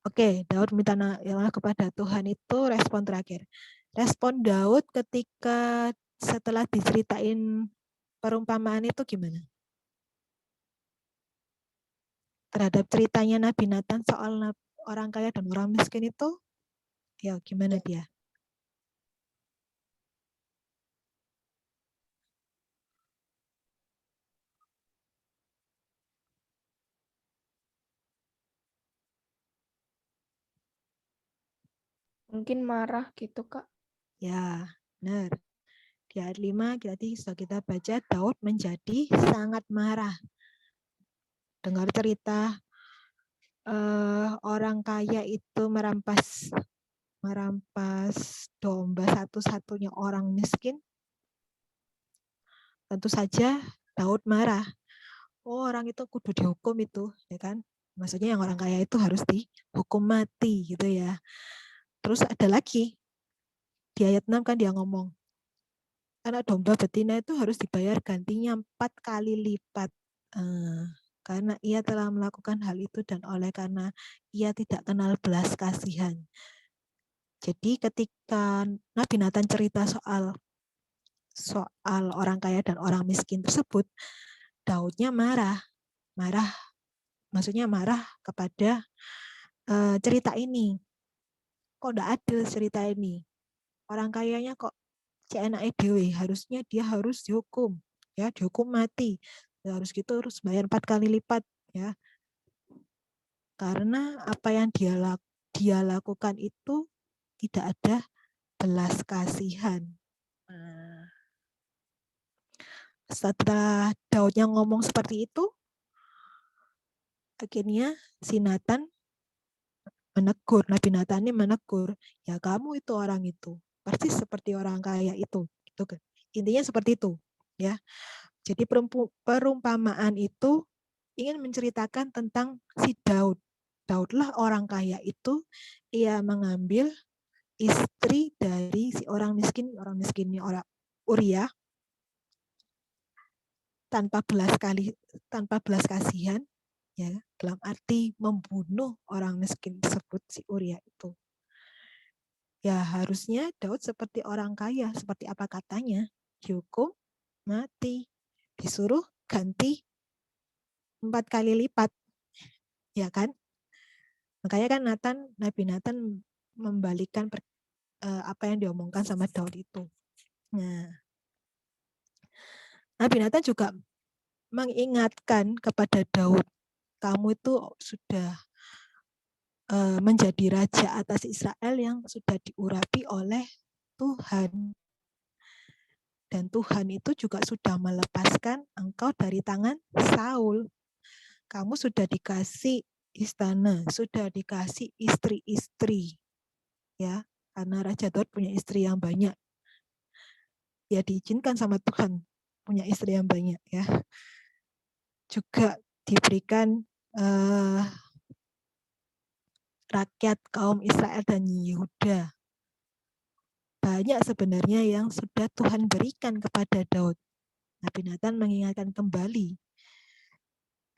S1: Oke, Daud minta maaf kepada Tuhan itu respon terakhir. Respon Daud ketika setelah diceritain perumpamaan itu gimana? Terhadap ceritanya Nabi Nathan soal orang kaya dan orang miskin itu, ya gimana dia?
S8: Mungkin marah gitu, Kak.
S1: Ya, benar. Di ayat 5 tadi sudah kita baca, Daud menjadi sangat marah. Dengar cerita orang kaya itu merampas domba satu-satunya orang miskin. Tentu saja Daud marah. Oh, orang itu kudu dihukum itu, ya kan? Maksudnya yang orang kaya itu harus dihukum mati gitu ya. Terus ada lagi di ayat 6 kan dia ngomong, anak domba betina itu harus dibayar gantinya 4 kali lipat. Karena ia telah melakukan hal itu dan oleh karena ia tidak kenal belas kasihan. Jadi ketika Nabi Nathan cerita soal orang kaya dan orang miskin tersebut, Daudnya marah, maksudnya marah kepada cerita ini. Kok enggak adil cerita ini? Orang kayanya kok CNAE dewe, harusnya dia harus dihukum, ya dihukum mati. Ya, harus gitu, harus bayar 4 kali lipat ya. Karena apa yang dia lakukan itu tidak ada belas kasihan. Nah, setelah Daudnya ngomong seperti itu, akhirnya si Nathan menegur, Nabi Nathan ini menegur, ya kamu itu orang itu, pasti seperti orang kaya itu. Gitu kan. Intinya seperti itu. Ya. Jadi perumpamaan itu ingin menceritakan tentang si Daud. Daudlah orang kaya itu, ia mengambil istri dari si orang miskin ini orang Uria tanpa belas kasihan, ya, dalam arti membunuh orang miskin tersebut si Uria itu. Ya harusnya Daud seperti orang kaya, seperti apa katanya, dihukum mati, disuruh ganti 4 kali lipat, ya kan? Makanya kan Nabi Nathan membalikkan apa yang diomongkan sama Daud itu. Nah, Nabi Nathan juga mengingatkan kepada Daud, kamu itu sudah menjadi raja atas Israel yang sudah diurapi oleh Tuhan. Dan Tuhan itu juga sudah melepaskan engkau dari tangan Saul. Kamu sudah dikasih istana, sudah dikasih istri-istri. Ya, karena Raja Daud punya istri yang banyak. Ya diizinkan sama Tuhan punya istri yang banyak ya. Juga diberikan rakyat kaum Israel dan Yehuda. Banyak sebenarnya yang sudah Tuhan berikan kepada Daud. Nabi Nathan mengingatkan kembali.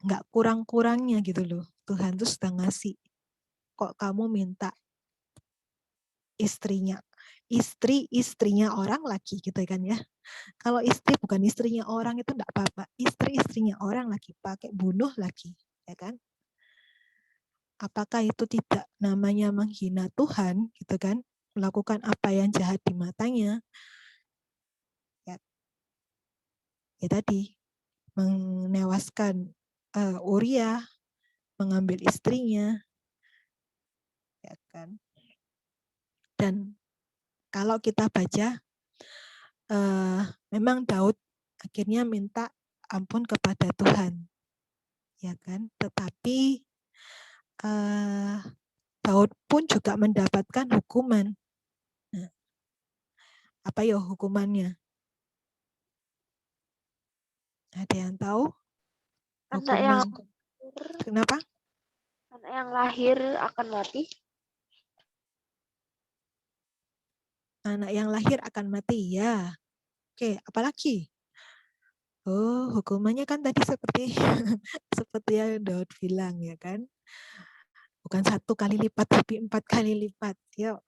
S1: Enggak kurang-kurangnya gitu loh. Tuhan tuh sudah ngasih. Kok kamu minta istrinya orang lagi gitu kan ya. Kalau istri bukan istrinya orang itu enggak apa-apa. Istrinya orang lagi pakai bunuh lagi, ya kan? Apakah itu tidak namanya menghina Tuhan gitu kan? Melakukan apa yang jahat di matanya? Ya tadi menewaskan Uria, mengambil istrinya, ya kan? Dan kalau kita baca, memang Daud akhirnya minta ampun kepada Tuhan, ya kan? Tetapi Daud pun juga mendapatkan hukuman. Nah, apa ya hukumannya? Ada yang tahu? Hukuman. Kenapa?
S7: Anak yang lahir akan mati.
S1: Anak yang lahir akan mati, ya. Oke, apalagi? Oh, hukumannya kan tadi seperti seperti yang Daud bilang, ya kan? Bukan 1 kali lipat, tapi 4 kali lipat. Yuk.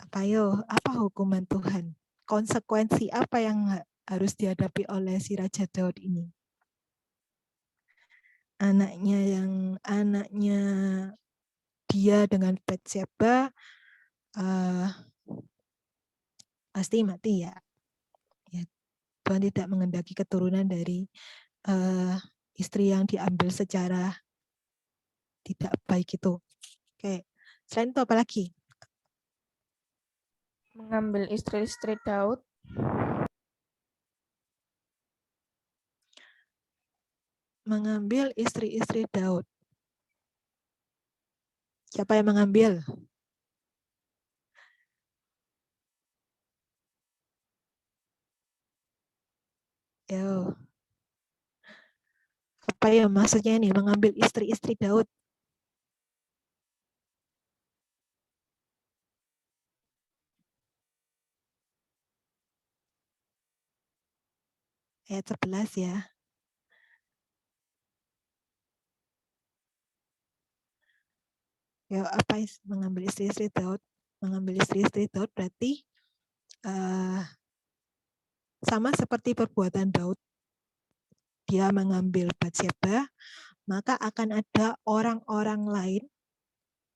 S1: Apa hukuman Tuhan? Konsekuensi apa yang harus dihadapi oleh si Raja Daud ini? Anaknya dia dengan Batseba pasti mati ya. Tuhan tidak mengendaki keturunan dari istri yang diambil secara tidak baik itu. Oke, selain itu apa lagi?
S8: Mengambil istri-istri Daud.
S1: Mengambil istri-istri Daud. Siapa yang mengambil? Yo. Apa ya maksudnya ini mengambil istri-istri Daud? Ayat 11 ya. Ya, apa mengambil istri-istri Daud? Mengambil istri-istri Daud berarti sama seperti perbuatan Daud. Dia mengambil Batseba, maka akan ada orang-orang lain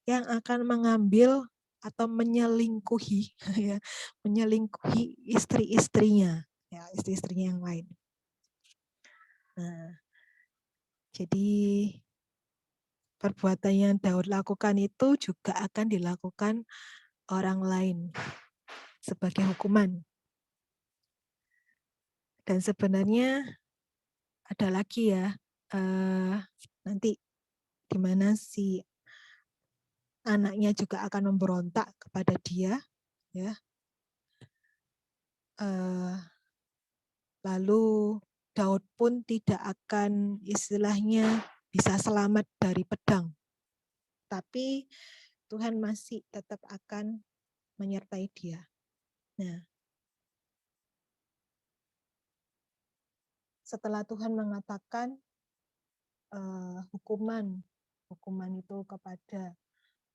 S1: yang akan mengambil atau menyelingkuhi, ya, menyelingkuhi istri-istrinya, ya, istri-istrinya yang lain. Nah, jadi perbuatan yang Daud lakukan itu juga akan dilakukan orang lain sebagai hukuman. Dan sebenarnya ada lagi ya, nanti di mana si anaknya juga akan memberontak kepada dia, ya. Lalu Daud pun tidak akan istilahnya bisa selamat dari pedang, tapi Tuhan masih tetap akan menyertai dia. Nah, setelah Tuhan mengatakan hukuman itu kepada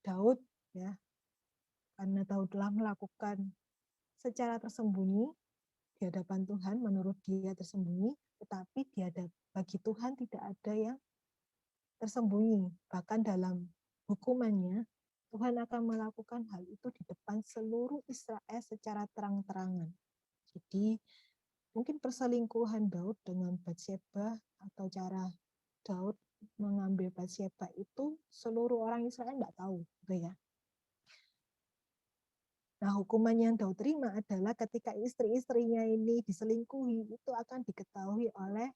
S1: Daud, ya, karena Daud telah melakukan secara tersembunyi di hadapan Tuhan, menurut dia tersembunyi, tetapi bagi Tuhan tidak ada yang tersembunyi. Bahkan dalam hukumannya, Tuhan akan melakukan hal itu di depan seluruh Israel secara terang-terangan. Jadi mungkin perselingkuhan Daud dengan Batsyeba atau cara Daud mengambil Batsyeba itu seluruh orang Israel nggak tahu, gitu ya. Nah, hukuman yang Daud terima adalah ketika istri-istrinya ini diselingkuhi, itu akan diketahui oleh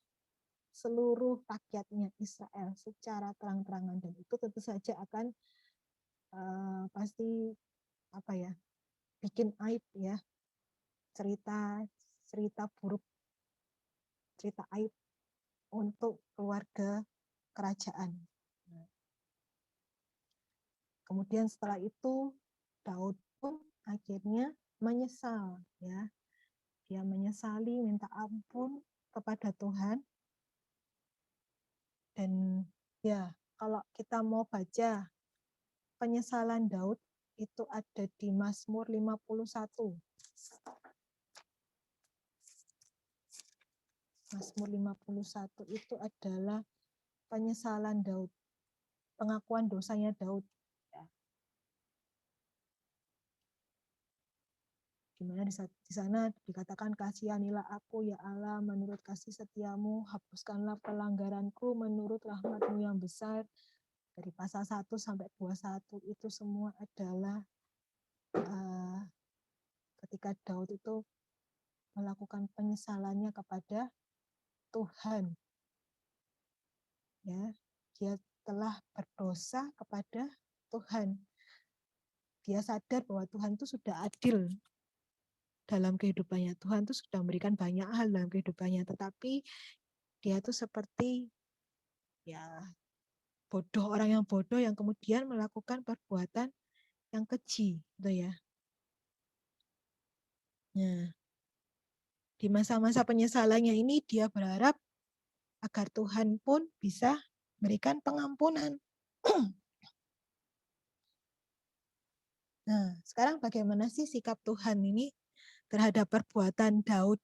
S1: seluruh rakyatnya Israel secara terang-terangan, dan itu tentu saja akan pasti bikin aib, ya, cerita buruk, cerita aib untuk keluarga kerajaan. Kemudian setelah itu Daud pun akhirnya menyesal, ya. Dia menyesali, minta ampun kepada Tuhan. Dan ya, kalau kita mau baca penyesalan Daud itu ada di Mazmur 51. Mazmur 51 itu adalah penyesalan Daud, pengakuan dosanya Daud. Di mana di sana dikatakan, kasihanilah aku ya Allah menurut kasih setiamu, hapuskanlah pelanggaranku menurut rahmatmu yang besar. Dari pasal 1 sampai 21 itu semua adalah ketika Daud itu melakukan penyesalannya kepada Tuhan. Ya, dia telah berdosa kepada Tuhan. Dia sadar bahwa Tuhan itu sudah adil dalam kehidupannya. Tuhan itu sudah memberikan banyak hal dalam kehidupannya, tetapi dia itu seperti ya bodoh, orang yang bodoh yang kemudian melakukan perbuatan yang keji, gitu ya. Nah, di masa-masa penyesalannya ini dia berharap agar Tuhan pun bisa memberikan pengampunan. Nah, sekarang bagaimana sih sikap Tuhan ini terhadap perbuatan Daud?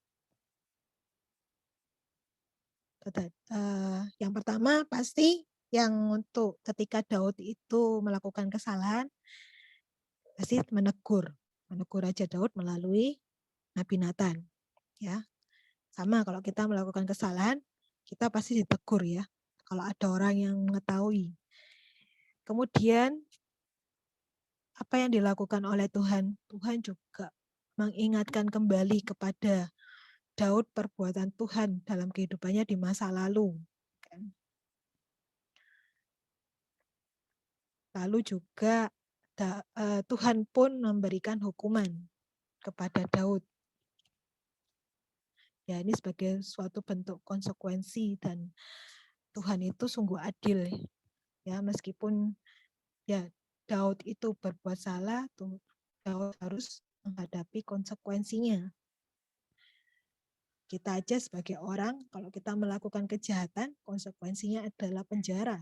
S1: Yang pertama pasti yang untuk ketika Daud itu melakukan kesalahan, pasti menegur Raja Daud melalui Nabi Nathan. Ya, sama kalau kita melakukan kesalahan, kita pasti ditegur, ya. Kalau ada orang yang mengetahui. Kemudian apa yang dilakukan oleh Tuhan? Tuhan juga mengingatkan kembali kepada Daud perbuatan Tuhan dalam kehidupannya di masa lalu. Lalu juga Tuhan pun memberikan hukuman kepada Daud. Ya, ini sebagai suatu bentuk konsekuensi, dan Tuhan itu sungguh adil. Ya, meskipun ya Daud itu berbuat salah, Daud harus menghadapi konsekuensinya. Kita aja sebagai orang, kalau kita melakukan kejahatan, konsekuensinya adalah penjara.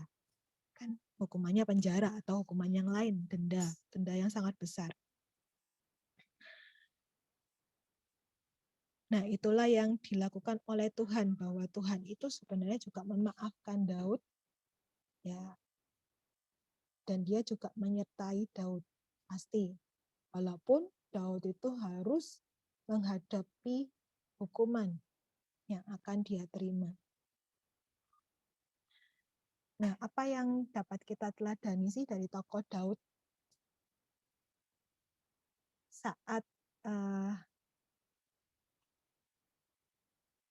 S1: Kan hukumannya penjara atau hukuman yang lain, denda yang sangat besar. Nah, itulah yang dilakukan oleh Tuhan, bahwa Tuhan itu sebenarnya juga memaafkan Daud, ya, dan dia juga menyertai Daud, pasti. Walaupun Daud itu harus menghadapi hukuman yang akan dia terima. Nah, apa yang dapat kita teladani sih dari tokoh Daud saat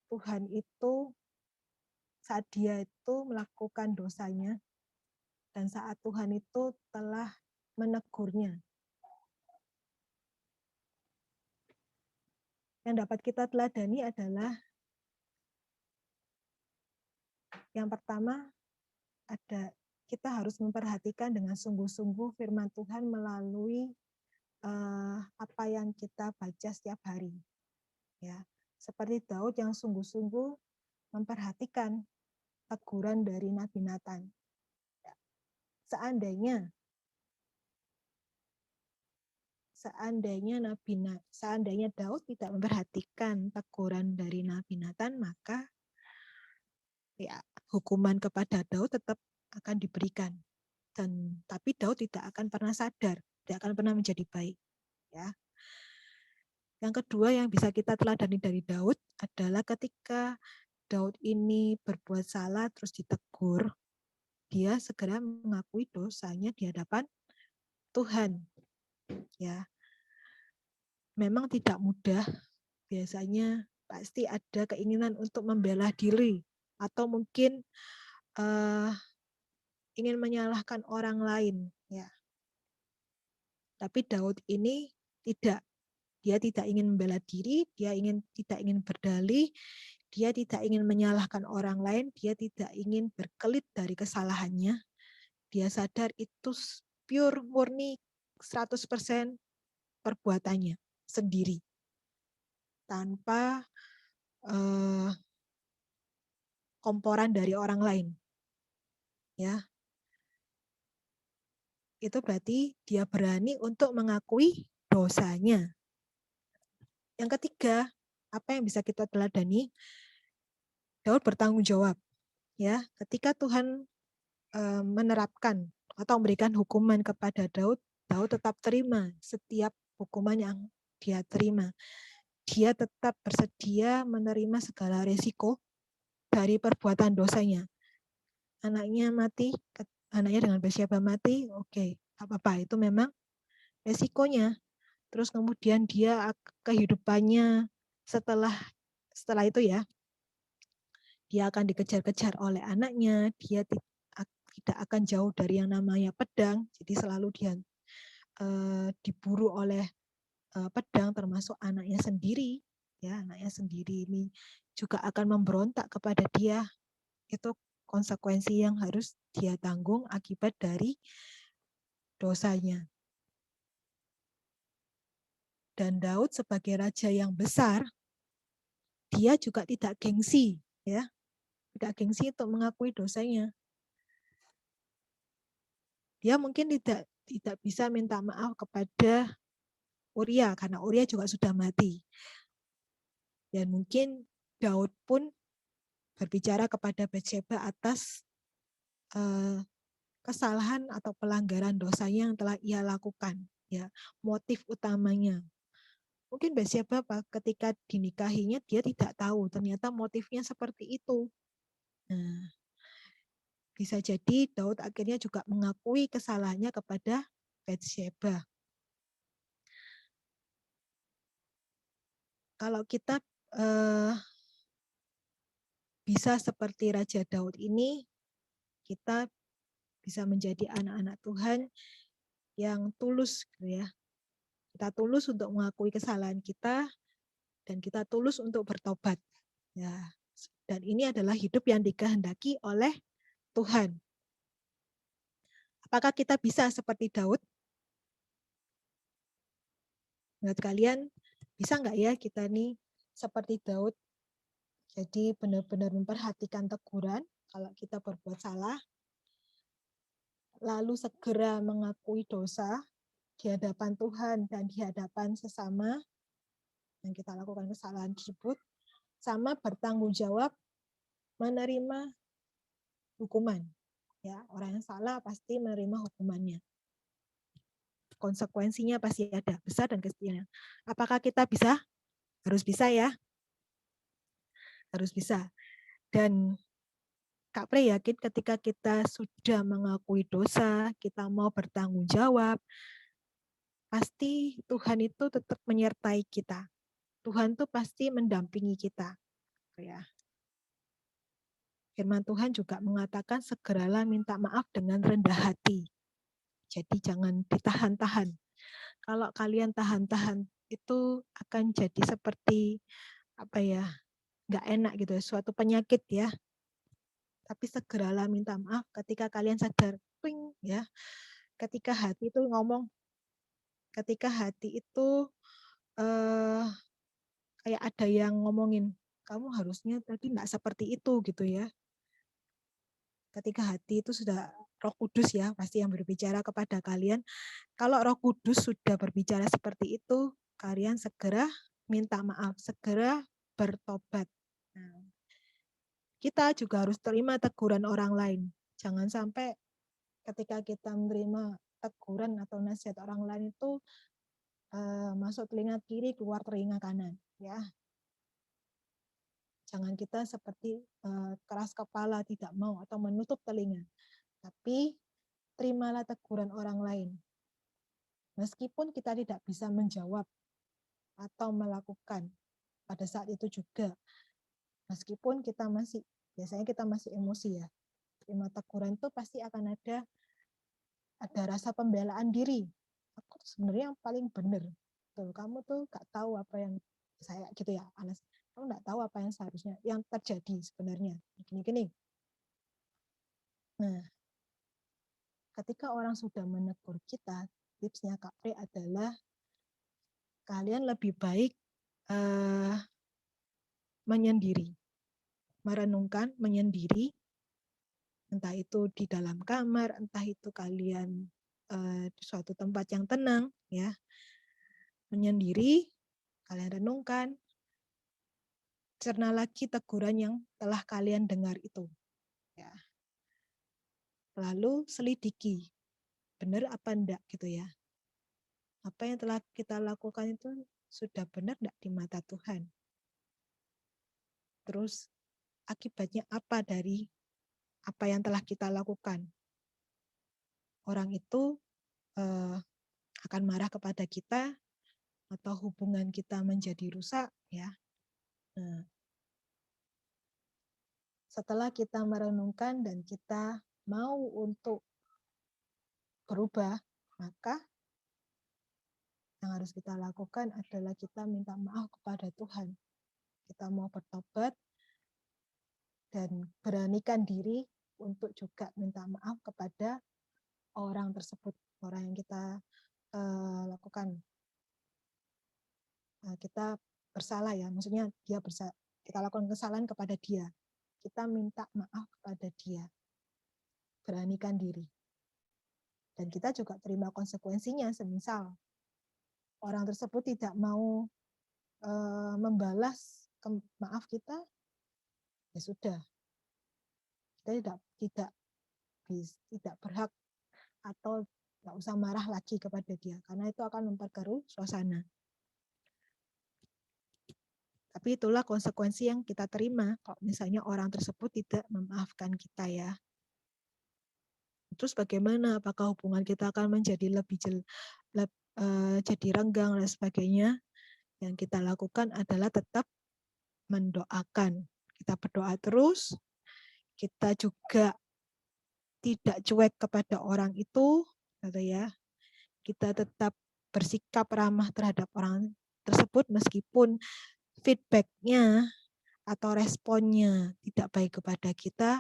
S1: Tuhan itu, saat dia itu melakukan dosanya, dan saat Tuhan itu telah menegurnya. Yang dapat kita teladani adalah yang pertama, kita harus memperhatikan dengan sungguh-sungguh firman Tuhan melalui apa yang kita baca setiap hari. Ya, seperti Daud yang sungguh-sungguh memperhatikan teguran dari Nabi Natan. Ya, seandainya Daud tidak memperhatikan teguran dari Nabi Natan, maka ya hukuman kepada Daud tetap akan diberikan. Tapi Daud tidak akan pernah sadar, tidak akan pernah menjadi baik. Ya. Yang kedua yang bisa kita teladani dari Daud adalah ketika Daud ini berbuat salah terus ditegur, dia segera mengakui dosanya di hadapan Tuhan. Ya. Memang tidak mudah, biasanya pasti ada keinginan untuk membela diri atau mungkin ingin menyalahkan orang lain, ya. Tapi Daud ini tidak. Dia tidak ingin membela diri, dia tidak ingin berdalih, dia tidak ingin menyalahkan orang lain, dia tidak ingin berkelit dari kesalahannya. Dia sadar itu pure, murni, 100% perbuatannya sendiri. Tanpa komporan dari orang lain. Ya. Itu berarti dia berani untuk mengakui dosanya. Yang ketiga, apa yang bisa kita teladani? Daud bertanggung jawab. Ya, ketika Tuhan menerapkan atau memberikan hukuman kepada Daud, Daud tetap terima setiap hukuman yang dia terima. Dia tetap bersedia menerima segala resiko dari perbuatan dosanya. Anaknya mati, anaknya dengan Batsyeba mati, oke, apa-apa, itu memang resikonya. Terus kemudian dia kehidupannya setelah itu ya, dia akan dikejar-kejar oleh anaknya, dia tidak akan jauh dari yang namanya pedang, jadi selalu dia diburu oleh pedang, termasuk anaknya sendiri, ya, anaknya sendiri ini juga akan memberontak kepada dia. Itu konsekuensi yang harus dia tanggung akibat dari dosanya. Dan Daud sebagai raja yang besar, dia juga tidak gengsi, ya, tidak gengsi untuk mengakui dosanya. Dia mungkin tidak bisa minta maaf kepada Uria karena Uria juga sudah mati. Dan mungkin Daud pun berbicara kepada Batsyeba atas kesalahan atau pelanggaran dosanya yang telah ia lakukan, ya, motif utamanya. Mungkin Batsyeba ketika dinikahinya dia tidak tahu ternyata motifnya seperti itu. Nah, bisa jadi Daud akhirnya juga mengakui kesalahannya kepada Batsyeba. Kalau kita bisa seperti Raja Daud ini, kita bisa menjadi anak-anak Tuhan yang tulus, gitu ya. Kita tulus untuk mengakui kesalahan kita dan kita tulus untuk bertobat. Ya, dan ini adalah hidup yang dikehendaki oleh Tuhan. Apakah kita bisa seperti Daud? Menurut kalian, bisa nggak ya kita nih seperti Daud? Jadi benar-benar memperhatikan teguran kalau kita berbuat salah, lalu segera mengakui dosa di hadapan Tuhan dan di hadapan sesama yang kita lakukan kesalahan tersebut, sama bertanggung jawab menerima hukuman. Ya, orang yang salah pasti menerima hukumannya. Konsekuensinya pasti ada, besar dan kecilnya. Apakah kita bisa? Harus bisa ya. Harus bisa. Dan Kak Pre yakin ketika kita sudah mengakui dosa, kita mau bertanggung jawab, pasti Tuhan itu tetap menyertai kita. Tuhan tuh pasti mendampingi kita. Ya. Firman Tuhan juga mengatakan segeralah minta maaf dengan rendah hati. Jadi jangan ditahan-tahan. Kalau kalian tahan-tahan itu akan jadi seperti nggak enak gitu ya, suatu penyakit ya. Tapi segeralah minta maaf ketika kalian sadar, ping ya. Ketika hati itu ngomong, ketika hati itu kayak ada yang ngomongin, kamu harusnya tadi nggak seperti itu gitu ya. Ketika hati itu sudah Roh Kudus ya, pasti yang berbicara kepada kalian. Kalau Roh Kudus sudah berbicara seperti itu, kalian segera minta maaf, segera bertobat. Nah, kita juga harus terima teguran orang lain. Jangan sampai ketika kita menerima teguran atau nasihat orang lain itu masuk telinga kiri, keluar telinga kanan. Ya, jangan kita seperti keras kepala, tidak mau atau menutup telinga. Tapi terimalah teguran orang lain. Meskipun kita tidak bisa menjawab atau melakukan pada saat itu juga. Meskipun biasanya kita masih emosi ya. Terima teguran itu pasti akan ada rasa pembelaan diri. Aku sebenarnya yang paling benar. Tuh, kamu tuh gak tahu apa yang saya gitu ya, Anas. Kamu gak tahu apa yang seharusnya yang terjadi sebenarnya. Gini-gini. Nah, ketika orang sudah menegur kita, tipsnya Kak Pre adalah kalian lebih baik menyendiri, merenungkan, menyendiri, entah itu di dalam kamar, entah itu kalian di suatu tempat yang tenang, ya, menyendiri, kalian renungkan, cerna lagi teguran yang telah kalian dengar itu, ya. Lalu selidiki, benar apa enggak gitu ya. Apa yang telah kita lakukan itu sudah benar enggak di mata Tuhan. Terus akibatnya apa dari apa yang telah kita lakukan. Orang itu akan marah kepada kita atau hubungan kita menjadi rusak ya. Nah, setelah kita merenungkan dan kita mau untuk berubah, maka yang harus kita lakukan adalah kita minta maaf kepada Tuhan. Kita mau bertobat dan beranikan diri untuk juga minta maaf kepada orang tersebut, orang yang kita lakukan. Kita bersalah ya, maksudnya kita lakukan kesalahan kepada dia. Kita minta maaf kepada dia. Beranikan diri. Dan kita juga terima konsekuensinya, semisal orang tersebut tidak mau membalas maaf kita, ya sudah. Kita tidak berhak atau tidak usah marah lagi kepada dia, karena itu akan memperkeruh suasana. Tapi itulah konsekuensi yang kita terima kalau misalnya orang tersebut tidak memaafkan kita ya. Terus bagaimana? Apakah hubungan kita akan menjadi jadi renggang dan sebagainya? Yang kita lakukan adalah tetap mendoakan. Kita berdoa terus. Kita juga tidak cuek kepada orang itu, gitu ya. Kita tetap bersikap ramah terhadap orang tersebut meskipun feedback-nya atau responnya tidak baik kepada kita,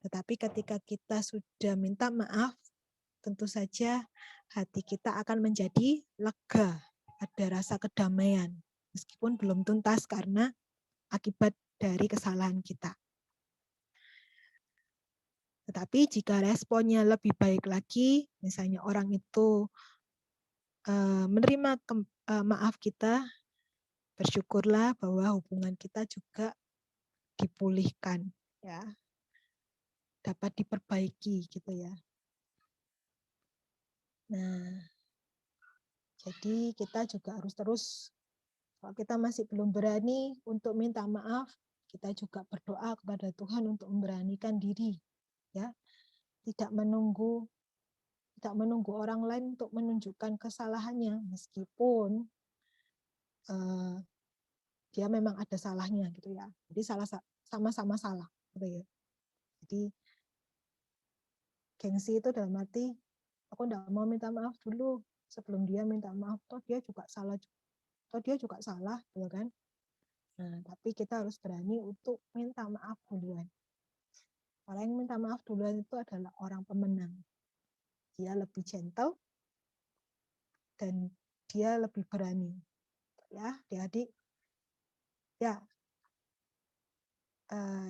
S1: tetapi ketika kita sudah minta maaf, tentu saja hati kita akan menjadi lega, ada rasa kedamaian, meskipun belum tuntas karena akibat dari kesalahan kita. Tetapi jika responnya lebih baik lagi, misalnya orang itu menerima maaf kita, bersyukurlah bahwa hubungan kita juga dipulihkan, ya, dapat diperbaiki gitu ya. Nah, jadi kita juga harus terus, kalau kita masih belum berani untuk minta maaf, kita juga berdoa kepada Tuhan untuk memberanikan diri, ya, tidak menunggu orang lain untuk menunjukkan kesalahannya, meskipun dia memang ada salahnya gitu ya. Jadi sama-sama salah gitu ya. Jadi gengsi itu dalam arti aku enggak mau minta maaf dulu sebelum dia minta maaf, toh dia juga salah, gitu kan. Nah, tapi kita harus berani untuk minta maaf duluan. Orang yang minta maaf duluan itu adalah orang pemenang. Dia lebih gentle dan dia lebih berani. Ya, adik-adik. Ya,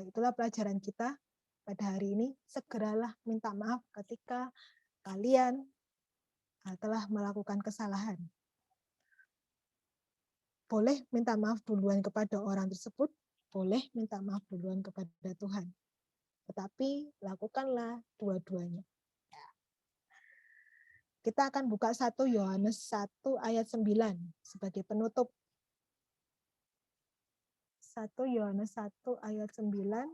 S1: itulah pelajaran kita pada hari ini. Segeralah minta maaf ketika kalian telah melakukan kesalahan. Boleh minta maaf duluan kepada orang tersebut, boleh minta maaf duluan kepada Tuhan. Tetapi lakukanlah dua-duanya. Kita akan buka 1 Yohanes 1 ayat 9 sebagai penutup. 1 Yohanes 1 ayat 9.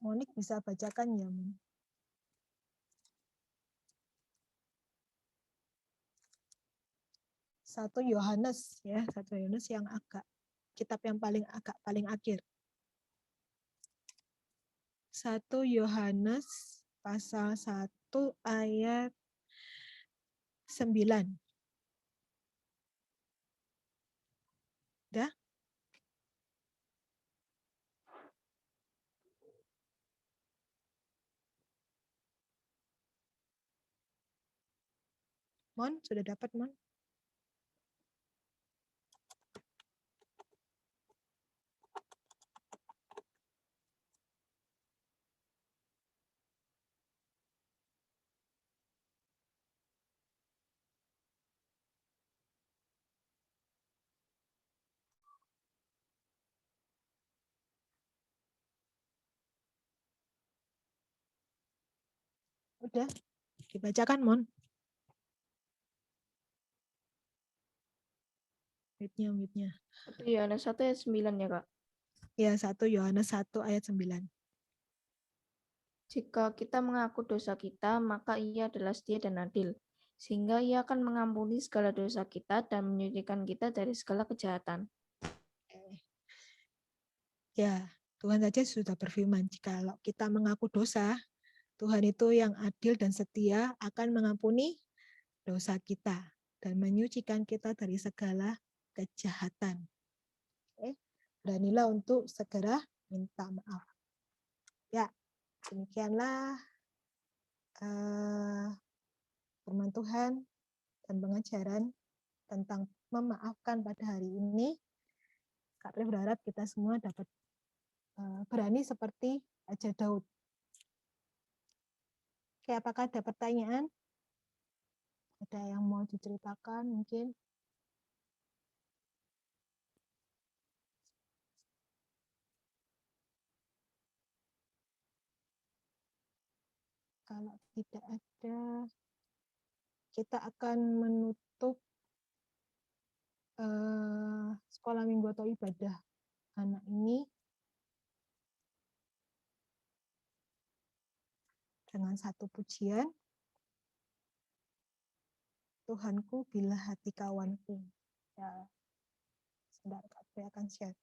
S1: Monik bisa bacakan ya, Mon? 1 Yohanes ya, 1 Yohanes yang kitab yang paling akhir. 1 Yohanes pasal 1 ayat 9. Udah? Mon, sudah dapat, Mon? Udah, dibacakan, Mon. Mute-nya.
S8: 1 Yohanes 1 ayat 9 ya, Kak.
S1: Ya, 1 Yohanes 1 ayat 9.
S8: Jika kita mengaku dosa kita, maka Ia adalah setia dan adil, sehingga Ia akan mengampuni segala dosa kita dan menyucikan kita dari segala kejahatan.
S1: Ya, Tuhan saja sudah berfirman, jikalau kita mengaku dosa, Tuhan itu yang adil dan setia akan mengampuni dosa kita dan menyucikan kita dari segala kejahatan. Beranilah untuk segera minta maaf. Ya, demikianlah firman Tuhan dan pengajaran tentang memaafkan pada hari ini. Kak Pri berharap kita semua dapat berani seperti Raja Daud. Oke, apakah ada pertanyaan? Ada yang mau diceritakan mungkin? Kalau tidak ada, kita akan menutup sekolah minggu atau ibadah anak ini dengan satu pujian. Tuhanku bila hati kawanku. Ya, sebentar Kak Pri akan share.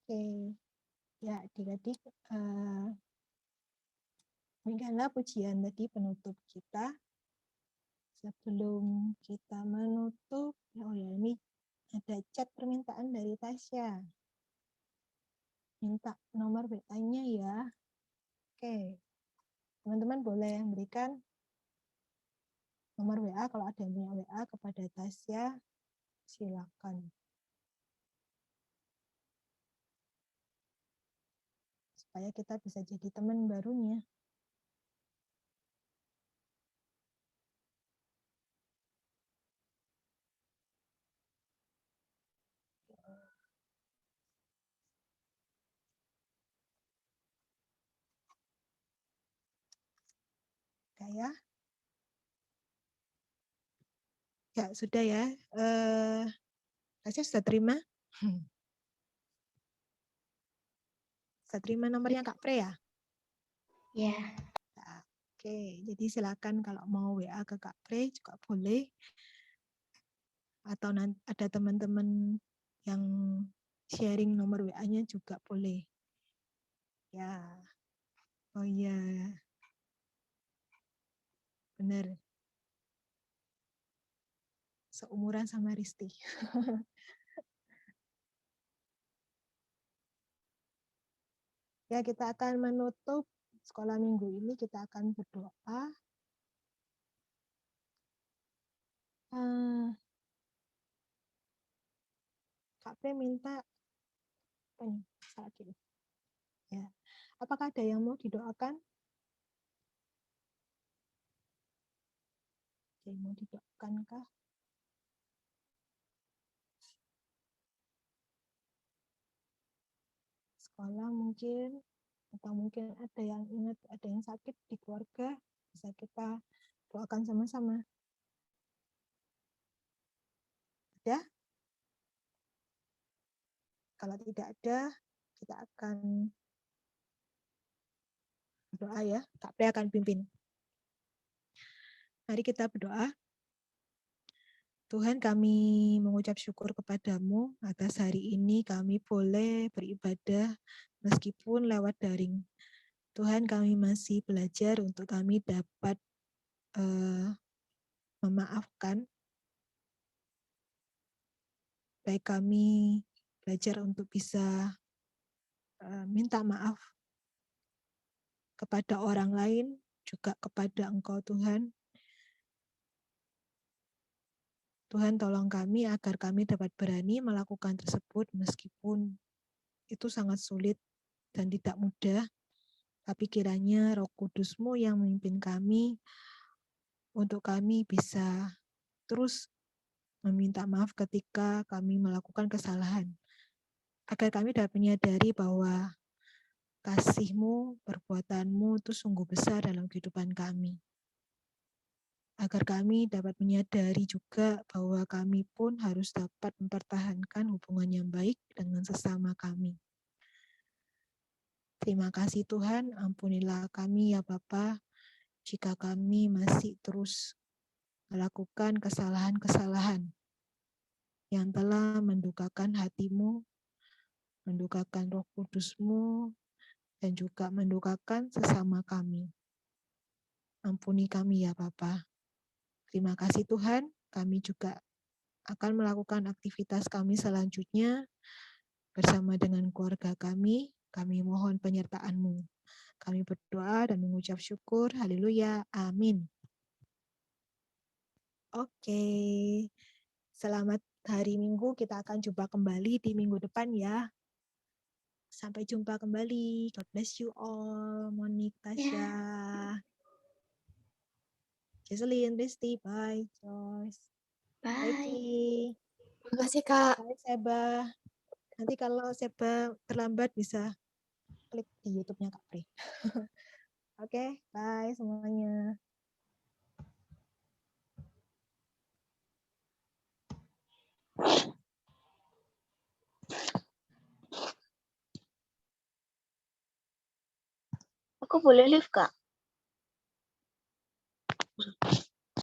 S1: Oke. Ya, adik-adik, demikianlah pujian tadi penutup kita. Sebelum kita menutup, oh ya ini ada chat permintaan dari Tasya. Minta nomor WA-nya ya. Oke. Teman-teman boleh memberikan nomor WA kalau ada yang punya WA kepada Tasya. Silakan. Supaya kita bisa jadi teman barunya. Ya. Ya, sudah ya. Tasya sudah terima? Sudah terima nomornya Kak Pre ya?
S3: Ya.
S1: Oke, jadi silakan kalau mau WA ke Kak Pre juga boleh. Atau nanti ada teman-teman yang sharing nomor WA-nya juga boleh. Ya. Oh iya. Benar. Seumuran sama Risti. Ya, kita akan menutup sekolah minggu ini, kita akan berdoa. Kak Pre minta apa nih? Saat ini. Ya. Apakah ada yang mau didoakan? Ada yang mau didoakan kah? Sekolah mungkin, atau mungkin ada yang ingat, ada yang sakit di keluarga, bisa kita doakan sama-sama. Ada? Kalau tidak ada, kita akan berdoa ya. Kak Pre akan pimpin. Mari kita berdoa. Tuhan, kami mengucap syukur kepadamu atas hari ini kami boleh beribadah meskipun lewat daring. Tuhan, kami masih belajar untuk kami dapat memaafkan. Baik kami belajar untuk bisa minta maaf kepada orang lain, juga kepada Engkau Tuhan. Tuhan tolong kami agar kami dapat berani melakukan tersebut meskipun itu sangat sulit dan tidak mudah. Tapi kiranya Roh Kudus-Mu yang memimpin kami untuk kami bisa terus meminta maaf ketika kami melakukan kesalahan. Agar kami dapat menyadari bahwa kasih-Mu, perbuatan-Mu itu sungguh besar dalam kehidupan kami. Agar kami dapat menyadari juga bahwa kami pun harus dapat mempertahankan hubungan yang baik dengan sesama kami. Terima kasih Tuhan, ampunilah kami ya Bapa, jika kami masih terus melakukan kesalahan-kesalahan yang telah mendukakan hati-Mu, mendukakan Roh Kudus-Mu, dan juga mendukakan sesama kami. Ampuni kami ya Bapa. Terima kasih Tuhan, kami juga akan melakukan aktivitas kami selanjutnya bersama dengan keluarga kami. Kami mohon penyertaan-Mu. Kami berdoa dan mengucap syukur. Haleluya. Amin. Oke. Selamat hari Minggu. Kita akan jumpa kembali di minggu depan ya. Sampai jumpa kembali. God bless you all. Monik, Tasya. Jesselyn, Risti, bye. Joyce.
S3: Bye.
S1: Ki.
S6: Terima kasih, Kak.
S1: Bye, Seba. Nanti kalau Seba terlambat bisa klik di YouTube-nya Kak Pri. Oke, bye semuanya.
S7: Aku boleh live, Kak?